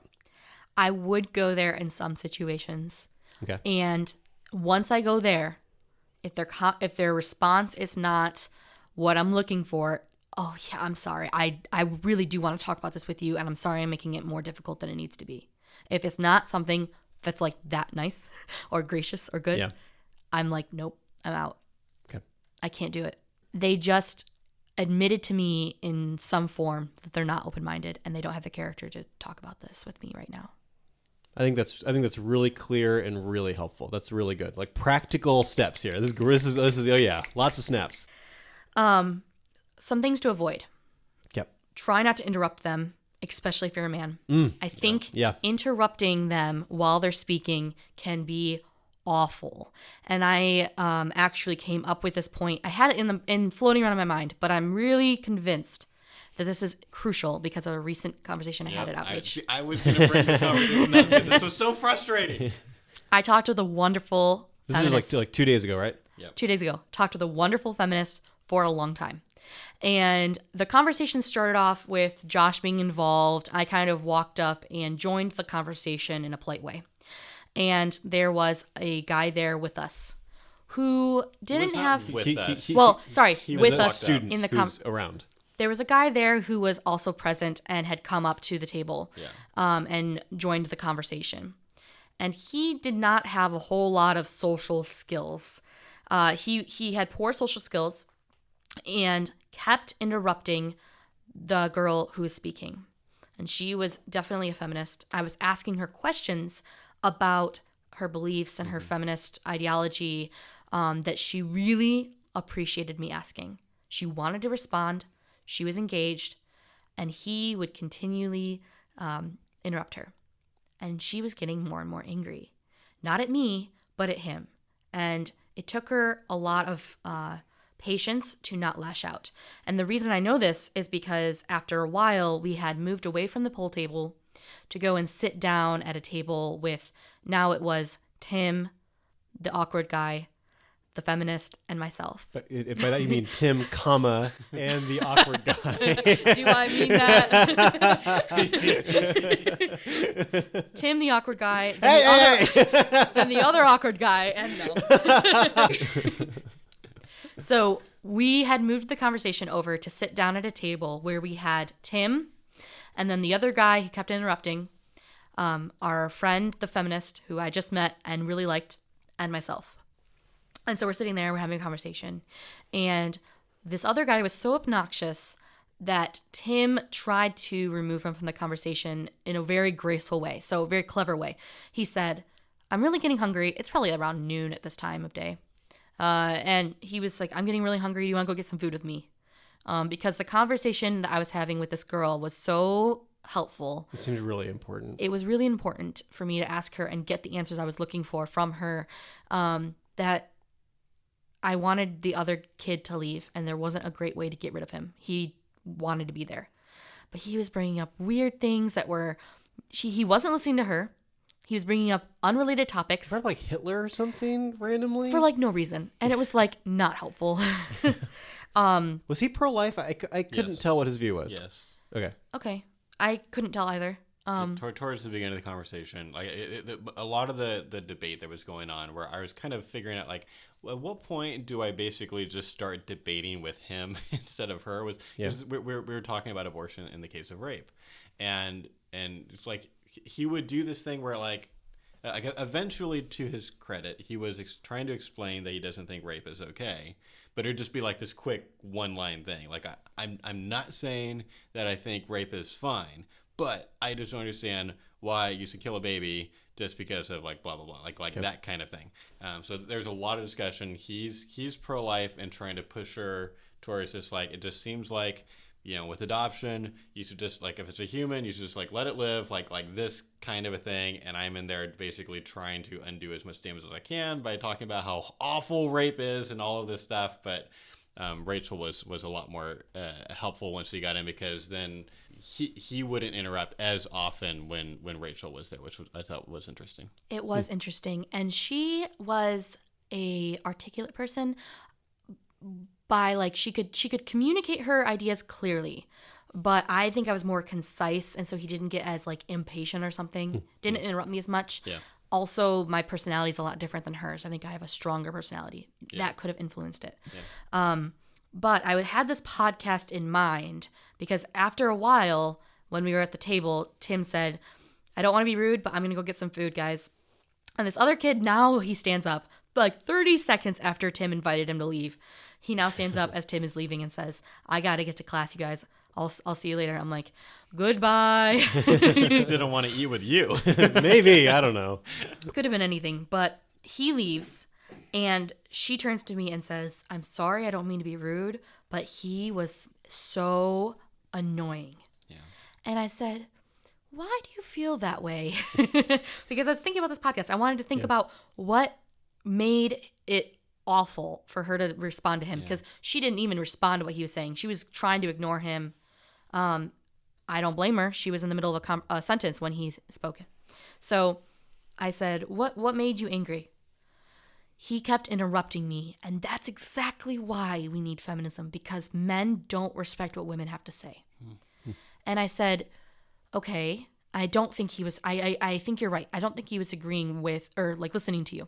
I would go there in some situations. Okay. And once I go there, if their response is not what I'm looking for, oh yeah, I'm sorry. I really do want to talk about this with you, and I'm sorry I'm making it more difficult than it needs to be. If it's not something that's like that nice or gracious or good, I'm like, nope, I'm out. Okay. I can't do it. They just admitted to me in some form that they're not open-minded, and they don't have the character to talk about this with me right now. I think that's really clear and really helpful. That's really good. Like, practical steps here. This is oh yeah, lots of snaps. Some things to avoid. Yep. Try not to interrupt them, especially if you're a man. I think interrupting them while they're speaking can be awful. And I actually came up with this point. I had it in floating around in my mind, but I'm really convinced that this is crucial because of a recent conversation I had at Outreach. I was going to bring this conversation up because this was so frustrating. I talked with a wonderful feminist. This was like 2 days ago, right? Yep. 2 days ago. Talked with a wonderful feminist for a long time. And the conversation started off with Josh being involved. I kind of walked up and joined the conversation in a polite way. And there was a guy there with us who didn't have... with us. With us student in the around. There was a guy there who was also present and had come up to the table and joined the conversation. And he did not have a whole lot of social skills. He had poor social skills and kept interrupting the girl who was speaking. And she was definitely a feminist. I was asking her questions about her beliefs and her feminist ideology that she really appreciated me asking. She wanted to respond. She was engaged, and he would continually interrupt her. And she was getting more and more angry. Not at me, but at him. And it took her a lot of patience to not lash out. And the reason I know this is because after a while, we had moved away from the pool table to go and sit down at a table with, now it was Tim, the awkward guy, the feminist, and myself. But by that you mean Tim, comma, and the awkward guy. Do I mean that? Tim, the awkward guy, then the other awkward guy, and no. So we had moved the conversation over to sit down at a table where we had Tim, and then the other guy who kept interrupting, our friend, the feminist, who I just met and really liked, and myself. And so we're sitting there, we're having a conversation, and this other guy was so obnoxious that Tim tried to remove him from the conversation in a very graceful way, so a very clever way. He said, "I'm really getting hungry. It's probably around noon at this time of day." And he was like, "I'm getting really hungry. Do you want to go get some food with me?" Because the conversation that I was having with this girl was so helpful. It seemed really important. It was really important for me to ask her and get the answers I was looking for from her, that I wanted the other kid to leave, and there wasn't a great way to get rid of him. He wanted to be there. But he was bringing up weird things that were... He wasn't listening to her. He was bringing up unrelated topics. Remember, like Hitler or something randomly? For like no reason. And it was like not helpful. Was he pro-life? I couldn't tell what his view was. Yes. Okay. Okay. I couldn't tell either. Towards the beginning of the conversation, like a lot of the debate that was going on, where I was kind of figuring out, like, at what point do I basically just start debating with him instead of her? We were talking about abortion in the case of rape, and it's like he would do this thing where, like, eventually, to his credit, he was trying to explain that he doesn't think rape is okay, but it'd just be like this quick one-line thing, like, I'm not saying that I think rape is fine, but I just don't understand why you should kill a baby just because of, like, blah blah blah, like that kind of thing. So there's a lot of discussion. He's pro-life and trying to push her towards this, like, it just seems like, you know, with adoption, you should just, like, if it's a human, you should just, like, let it live, like this kind of a thing. And I'm in there basically trying to undo as much damage as I can by talking about how awful rape is and all of this stuff. But Rachel was a lot more helpful once she got in, because then he wouldn't interrupt as often when Rachel was there, which I thought was interesting. It was interesting. And she was a articulate person by, like, she could communicate her ideas clearly, but I think I was more concise, and so he didn't get as, like, impatient or something. Didn't interrupt me as much. Yeah. Also, my personality is a lot different than hers. I think I have a stronger personality. Yeah. That could have influenced it. Yeah. But I had this podcast in mind because after a while, when we were at the table, Tim said, I don't want to be rude, but I'm going to go get some food, guys. And this other kid, now he stands up like 30 seconds after Tim invited him to leave. He now stands up as Tim is leaving and says, I got to get to class, you guys. I'll see you later. I'm like, goodbye. He just didn't want to eat with you. Maybe, I don't know. Could have been anything, but he leaves and she turns to me and says, I'm sorry, I don't mean to be rude, but he was so annoying. Yeah. And I said, why do you feel that way? Because I was thinking about this podcast. I wanted to think about what made it awful for her to respond to him, because she didn't even respond to what he was saying. She was trying to ignore him. I don't blame her. She was in the middle of a sentence when he spoke. So I said, what made you angry? He kept interrupting me, and that's exactly why we need feminism, because men don't respect what women have to say. And I said, okay, I don't think he was, I think you're right. I don't think he was agreeing with, or like listening to you.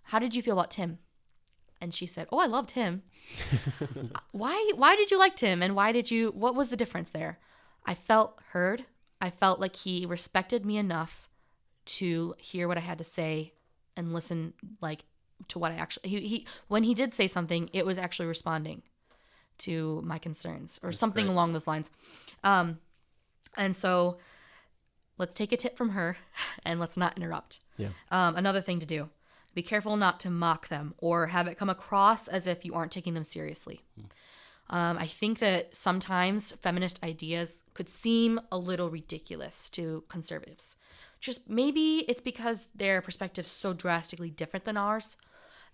How did you feel about Tim? And she said, oh, I loved him. Why did you like Tim? And what was the difference there? I felt heard. I felt like he respected me enough to hear what I had to say and listen, like, to what I actually, he when he did say something, it was actually responding to my concerns or something great. along those lines. And so let's take a tip from her and let's not interrupt. Yeah. Another thing to do. Be careful not to mock them or have it come across as if you aren't taking them seriously. I think that sometimes feminist ideas could seem a little ridiculous to conservatives. Just maybe it's because their perspective's so drastically different than ours.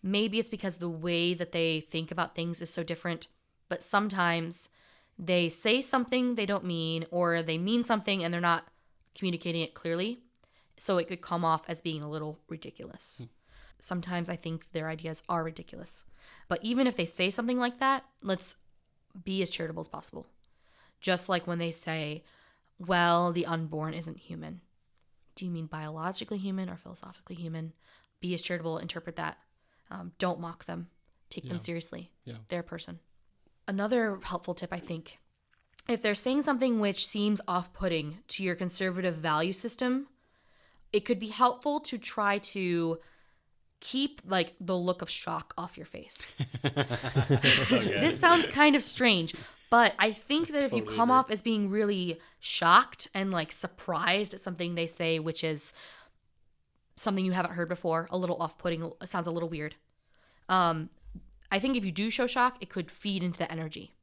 Maybe it's because the way that they think about things is so different. But sometimes they say something they don't mean, or they mean something and they're not communicating it clearly. So it could come off as being a little ridiculous. Sometimes I think their ideas are ridiculous. But even if they say something like that, let's be as charitable as possible. Just like when they say, well, the unborn isn't human. Do you mean biologically human or philosophically human? Be as charitable, interpret that. Don't mock them. Take them seriously. Yeah. They're a person. Another helpful tip, I think, if they're saying something which seems off-putting to your conservative value system, it could be helpful to try to keep, like, the look of shock off your face. This sounds kind of strange, but I think that if you come off as being really shocked and, like, surprised at something they say, which is something you haven't heard before, a little off-putting, sounds a little weird. I think if you do show shock, it could feed into the energy.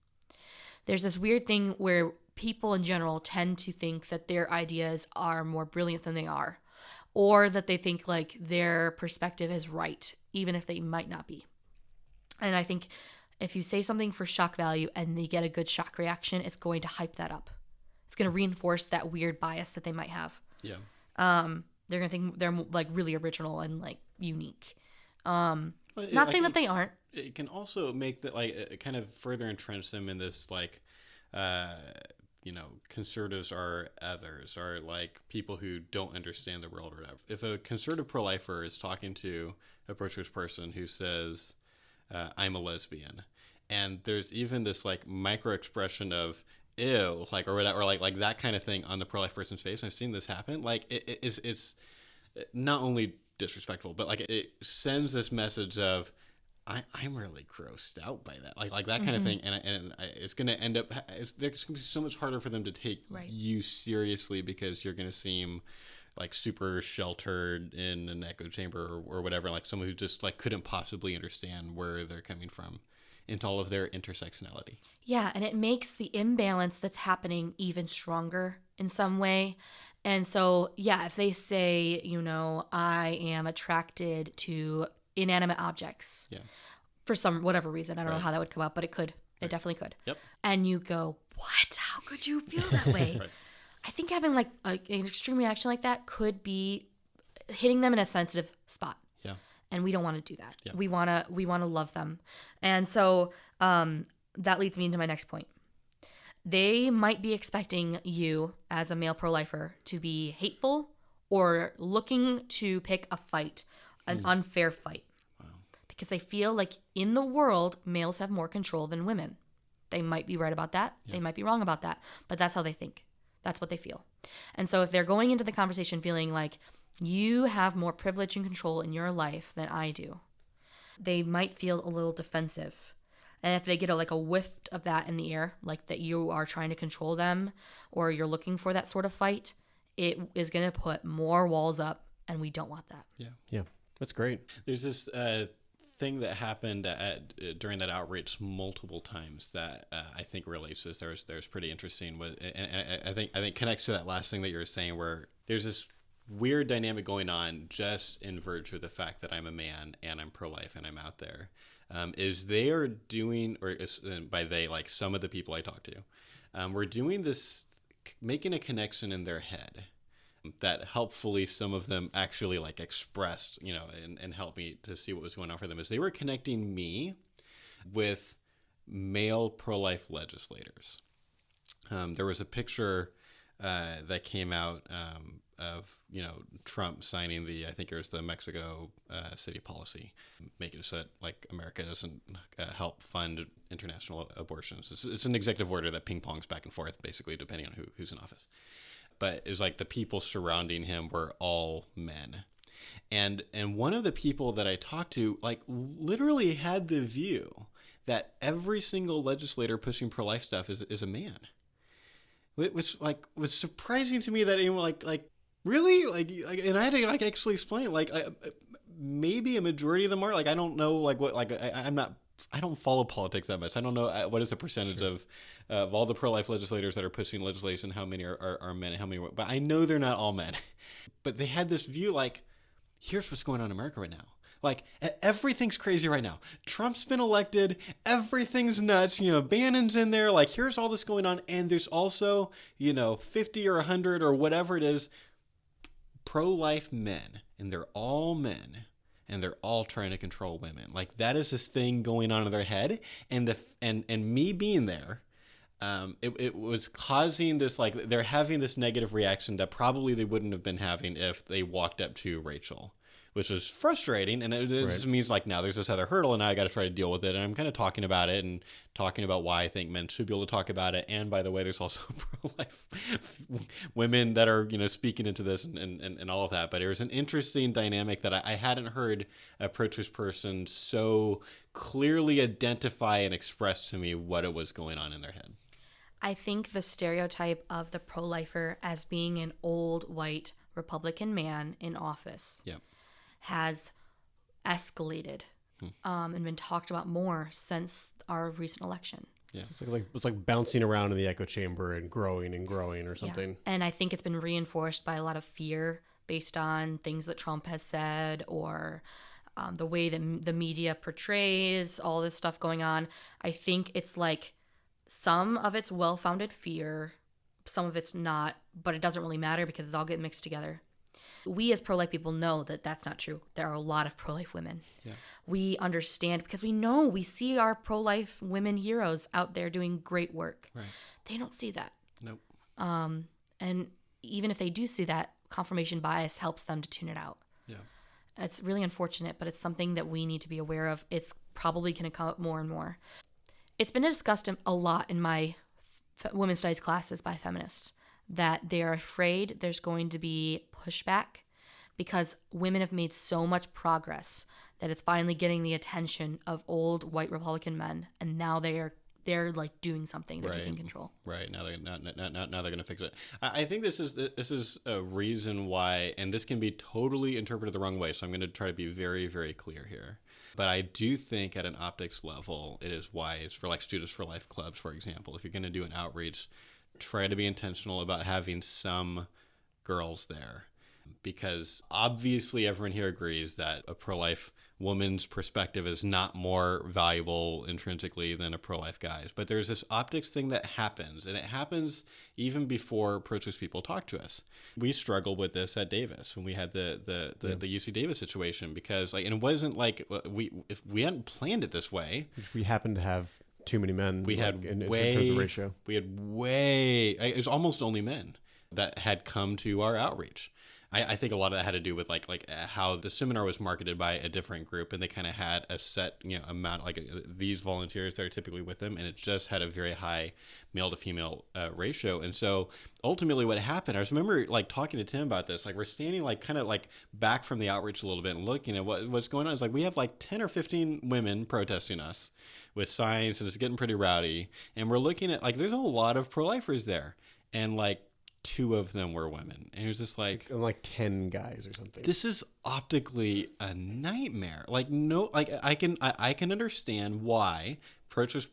There's this weird thing where people in general tend to think that their ideas are more brilliant than they are, or that they think like their perspective is right, even if they might not be. And I think if you say something for shock value and they get a good shock reaction, it's going to hype that up. It's going to reinforce that weird bias that they might have. Yeah. They're going to think they're like really original and like unique. Well, Not saying that they aren't. It can also make that, like, kind of further entrench them in this, like, conservatives are others, or like people who don't understand the world or whatever. If a conservative pro-lifer is talking to a pro-choice person who says, I'm a lesbian, and there's even this like micro expression of ew, like, or whatever, or like that kind of thing on the pro-life person's face, and I've seen this happen, like it's not only disrespectful, but like it sends this message of I'm really grossed out by that, like that kind of thing, and it's going to end up there's going to be so much harder for them to take you seriously, because you're going to seem like super sheltered in an echo chamber or whatever, like someone who just like couldn't possibly understand where they're coming from into all of their intersectionality. Yeah, and it makes the imbalance that's happening even stronger in some way. And so, yeah, if they say, I am attracted to inanimate objects for some whatever reason, I don't know how that would come up, but it could. It definitely could. Yep. And you go, what? How could you feel that way? Right. I think having like an extreme reaction like that could be hitting them in a sensitive spot. Yeah. And we don't want to do that. Yeah. We want to love them. And so that leads me into my next point. They might be expecting you as a male pro-lifer to be hateful or looking to pick a fight, an unfair fight. Wow. Because they feel like in the world, males have more control than women. They might be right about that. Yeah. They might be wrong about that. But that's how they think. That's what they feel. And so if they're going into the conversation feeling like you have more privilege and control in your life than I do, they might feel a little defensive. And if they get a whiff of that in the air, like that you are trying to control them or you're looking for that sort of fight, it is going to put more walls up, and we don't want that. Yeah, that's great. There's this thing that happened during that outreach multiple times that I think relates to this. There's pretty interesting, and I think connects to that last thing that you were saying, where there's this weird dynamic going on just in virtue of the fact that I'm a man and I'm pro-life and I'm out there. Is they are doing, or by they, like some of the people I talk to, we're doing this, making a connection in their head that helpfully some of them actually like expressed, and helped me to see what was going on for them, is they were connecting me with male pro-life legislators. There was a picture that came out of Trump signing I think it was the Mexico City policy, making it so that like America doesn't help fund international abortions. It's an executive order that ping pongs back and forth, basically depending on who's in office. But it was like the people surrounding him were all men, and one of the people that I talked to like literally had the view that every single legislator pushing pro-life stuff is a man. Which like was surprising to me that anyone like really like and I had to like actually explain like maybe a majority of them are, like I don't know like what, like I don't follow politics that much. I don't know what is the percentage of all the pro-life legislators that are pushing legislation, how many are men and how many, but I know they're not all men. But they had this view like, here's what's going on in America right now. Like, everything's crazy right now. Trump's been elected. Everything's nuts. Bannon's in there. Like, here's all this going on. And there's also, 50 or 100 or whatever it is, pro-life men. And they're all men. And they're all trying to control women. Like, that is this thing going on in their head. And me being there, it was causing this, like, they're having this negative reaction that probably they wouldn't have been having if they walked up to Rachel, which was frustrating. And it just means like now there's this other hurdle, and now I got to try to deal with it. And I'm kind of talking about it and talking about why I think men should be able to talk about it. And by the way, there's also pro-life women that are, speaking into this and all of that. But it was an interesting dynamic that I hadn't heard a pro-choice person so clearly identify and express to me what it was going on in their head. I think the stereotype of the pro-lifer as being an old white Republican man in office has escalated and been talked about more since our recent election. Yeah, it's like bouncing around in the echo chamber and growing or something. Yeah. And I think it's been reinforced by a lot of fear based on things that Trump has said, or the way that the media portrays all this stuff going on. I think it's like some of it's well-founded fear, some of it's not, but it doesn't really matter because it's all getting mixed together. We as pro-life people know that that's not true. There are a lot of pro-life women. Yeah. We understand because we see our pro-life women heroes out there doing great work. Right. They don't see that. Nope. And even if they do see that, confirmation bias helps them to tune it out. Yeah. It's really unfortunate, but it's something that we need to be aware of. It's probably going to come up more and more. It's been discussed a lot in my women's studies classes by feminists that they are afraid there's going to be pushback because women have made so much progress that it's finally getting the attention of old white Republican men, and now they're like doing something. They're taking control. Right. Now they're going to fix it. I think this is a reason why, and this can be totally interpreted the wrong way. So I'm going to try to be very, very clear here. But I do think at an optics level, it is wise for like Students for Life clubs, for example, if you're going to do an outreach, try to be intentional about having some girls there. Because obviously everyone here agrees that a pro-life woman's perspective is not more valuable intrinsically than a pro-life guy's. But there's this optics thing that happens, and it happens even before pro-choice people talk to us. We struggled with this at Davis when we had the UC Davis situation, because like, and it wasn't like if we hadn't planned it this way. We happened to have too many men. We had in terms of ratio. We had it was almost only men that had come to our outreach. I think a lot of that had to do with like how the seminar was marketed by a different group, and they kind of had a set amount, like these volunteers that are typically with them, and it just had a very high male to female ratio. And so ultimately what happened, I just remember like talking to Tim about this, like we're standing like kind of like back from the outreach a little bit and looking at what's going on. It's like we have like 10 or 15 women protesting us with signs, and it's getting pretty rowdy, and we're looking at like there's a lot of pro-lifers there, and like 2 of them were women, and it was just like 10 guys or something. This is optically a nightmare. Like I can understand why pro-choice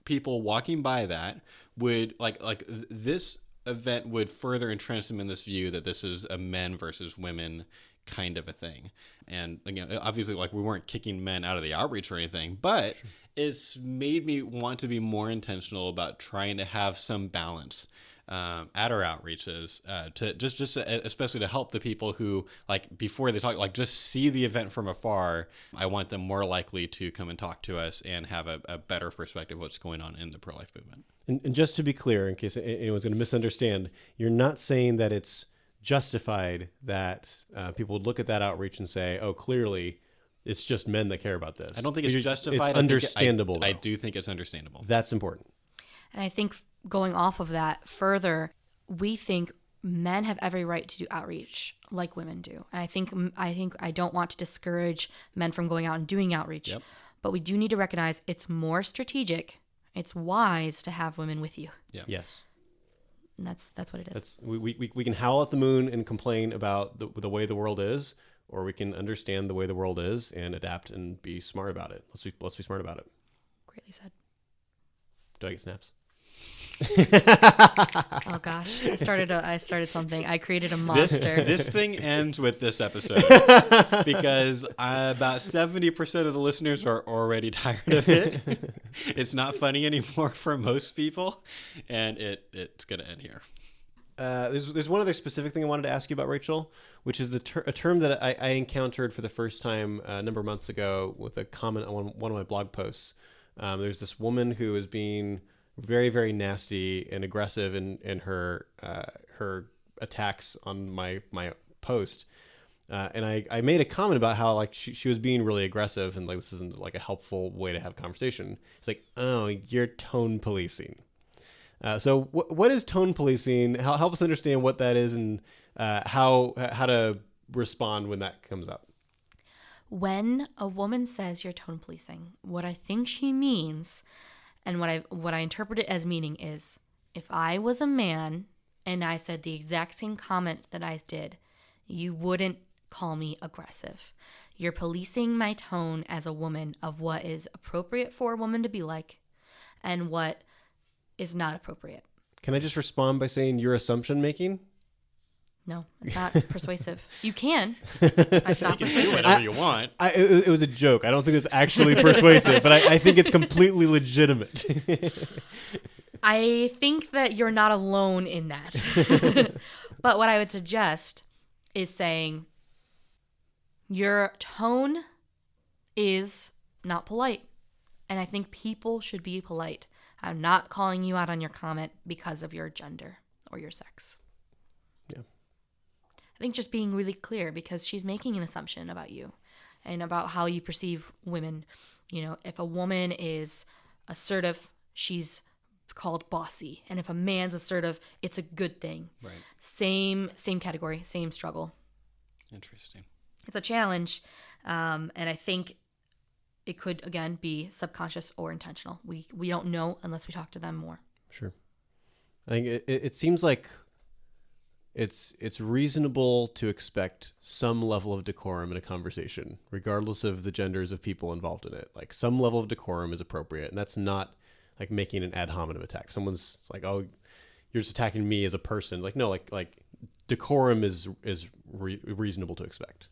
people walking by that would like this event would further entrench them in this view that this is a men versus women kind of a thing. And again, obviously, like we weren't kicking men out of the outreach or anything, but sure, it's made me want to be more intentional about trying to have some balance at our outreaches, to just especially to help the people who like before they talk, like just see the event from afar. I want them more likely to come and talk to us and have a better perspective of what's going on in the pro-life movement. And just to be clear, in case anyone's going to misunderstand, you're not saying that it's justified that people would look at that outreach and say, oh, clearly it's just men that care about this. I don't think it's justified. It's understandable. I do think it's understandable. That's important. And I think going off of that further, we think men have every right to do outreach like women do. And I don't want to discourage men from going out and doing outreach. Yep. But we do need to recognize it's more strategic. It's wise to have women with you. Yeah. Yes. And that's what it is. We can howl at the moon and complain about the way the world is, or we can understand the way the world is and adapt and be smart about it. Let's be smart about it. Greatly said. Do I get snaps? Oh gosh, I started something. I created a monster. This thing ends with this episode because about 70% of the listeners are already tired of it. It's not funny anymore for most people, and it's gonna end here. There's one other specific thing I wanted to ask you about, Rachel, which is a term that I encountered for the first time a number of months ago with a comment on one of my blog posts. There's this woman who is being very, very nasty and aggressive in her attacks on my post, and I made a comment about how like she was being really aggressive and like this isn't like a helpful way to have a conversation. It's like, oh, you're tone policing. So what is tone policing? Help us understand what that is and how to respond when that comes up. When a woman says you're tone policing, what I think she means, and what I interpret it as meaning is, if I was a man and I said the exact same comment that I did, you wouldn't call me aggressive. You're policing my tone as a woman of what is appropriate for a woman to be like and what is not appropriate. Can I just respond by saying you're assumption making? No, it's not persuasive. You can. It's not You can do persuasive. whatever you want. It was a joke. I don't think it's actually persuasive, but I think it's completely legitimate. I think that you're not alone in that. But what I would suggest is saying your tone is not polite. And I think people should be polite. I'm not calling you out on your comment because of your gender or your sex. Yeah. I think just being really clear, because she's making an assumption about you and about how you perceive women. You know, if a woman is assertive, she's called bossy. And if a man's assertive, it's a good thing. Right. Same category, same struggle. Interesting. It's a challenge. And I think it could, again, be subconscious or intentional. We don't know unless we talk to them more. Sure. I think it seems like it's reasonable to expect some level of decorum in a conversation, regardless of the genders of people involved in it. Like, some level of decorum is appropriate, and that's not like making an ad hominem attack. Someone's like, "Oh, you're just attacking me as a person." Like, no, like decorum is reasonable to expect.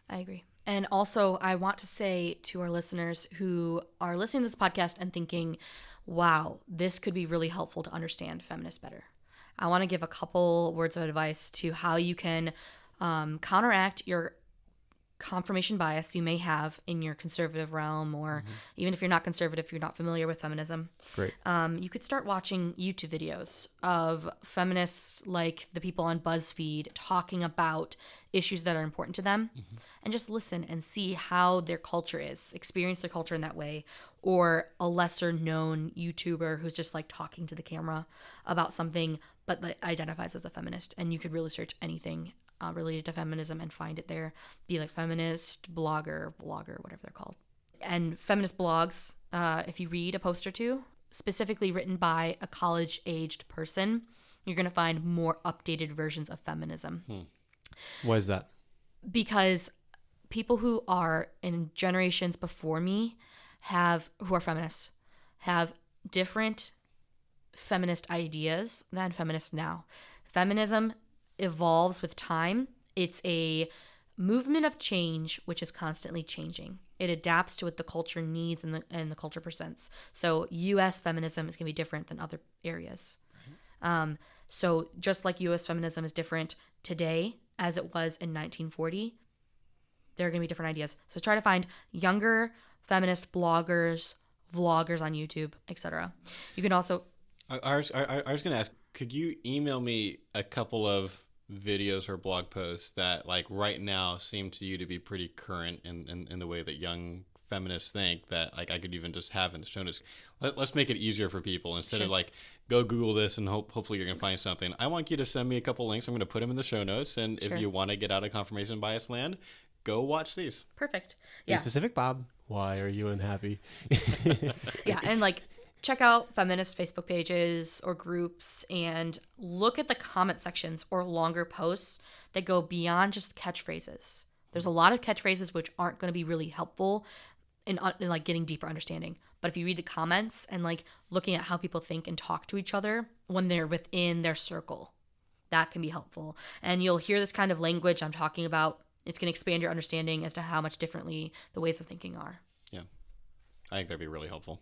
I agree. And also, I want to say to our listeners who are listening to this podcast and thinking, wow, this could be really helpful to understand feminists better. I want to give a couple words of advice to how you can counteract your confirmation bias you may have in your conservative realm, or even if you're not conservative, if you're not familiar with feminism. Great. You could start watching YouTube videos of feminists like the people on Buzzfeed talking about issues that are important to them, and just listen and see how their culture is, experience their culture in that way. Or a lesser known YouTuber who's just like talking to the camera about something but like identifies as a feminist, and you could really search anything related to feminism and find it there. Be like feminist, blogger, whatever they're called. And feminist blogs, if you read a post or two, specifically written by a college-aged person, you're going to find more updated versions of feminism. Why is that? Because people who are in generations before me who are feminists, have different feminist ideas than feminists now. Feminism evolves with time. It's a movement of change which is constantly changing. It adapts to what the culture needs and the culture presents. So U.S. feminism is going to be different than other areas. So just like U.S. feminism is different today as it was in 1940, there are going to be different ideas. So try to find younger feminist bloggers, vloggers on YouTube, etc. You can also... I was going to ask, could you email me a couple of videos or blog posts that, like, right now seem to you to be pretty current in the way that young feminists think, that, like, I could even just have in the show notes? Let's make it easier for people. Instead of, like, go Google this and hopefully you're going to find something. I want you to send me a couple links. I'm going to put them in the show notes. And if you want to get out of confirmation bias land, go watch these. Perfect. Be specific, Bob. Why are you unhappy? Yeah, and like check out feminist Facebook pages or groups and look at the comment sections or longer posts that go beyond just catchphrases. There's a lot of catchphrases which aren't going to be really helpful in like getting deeper understanding. But if you read the comments and like looking at how people think and talk to each other when they're within their circle, that can be helpful. And you'll hear this kind of language I'm talking about. It's going to expand your understanding as to how much differently the ways of thinking are. Yeah. I think that'd be really helpful.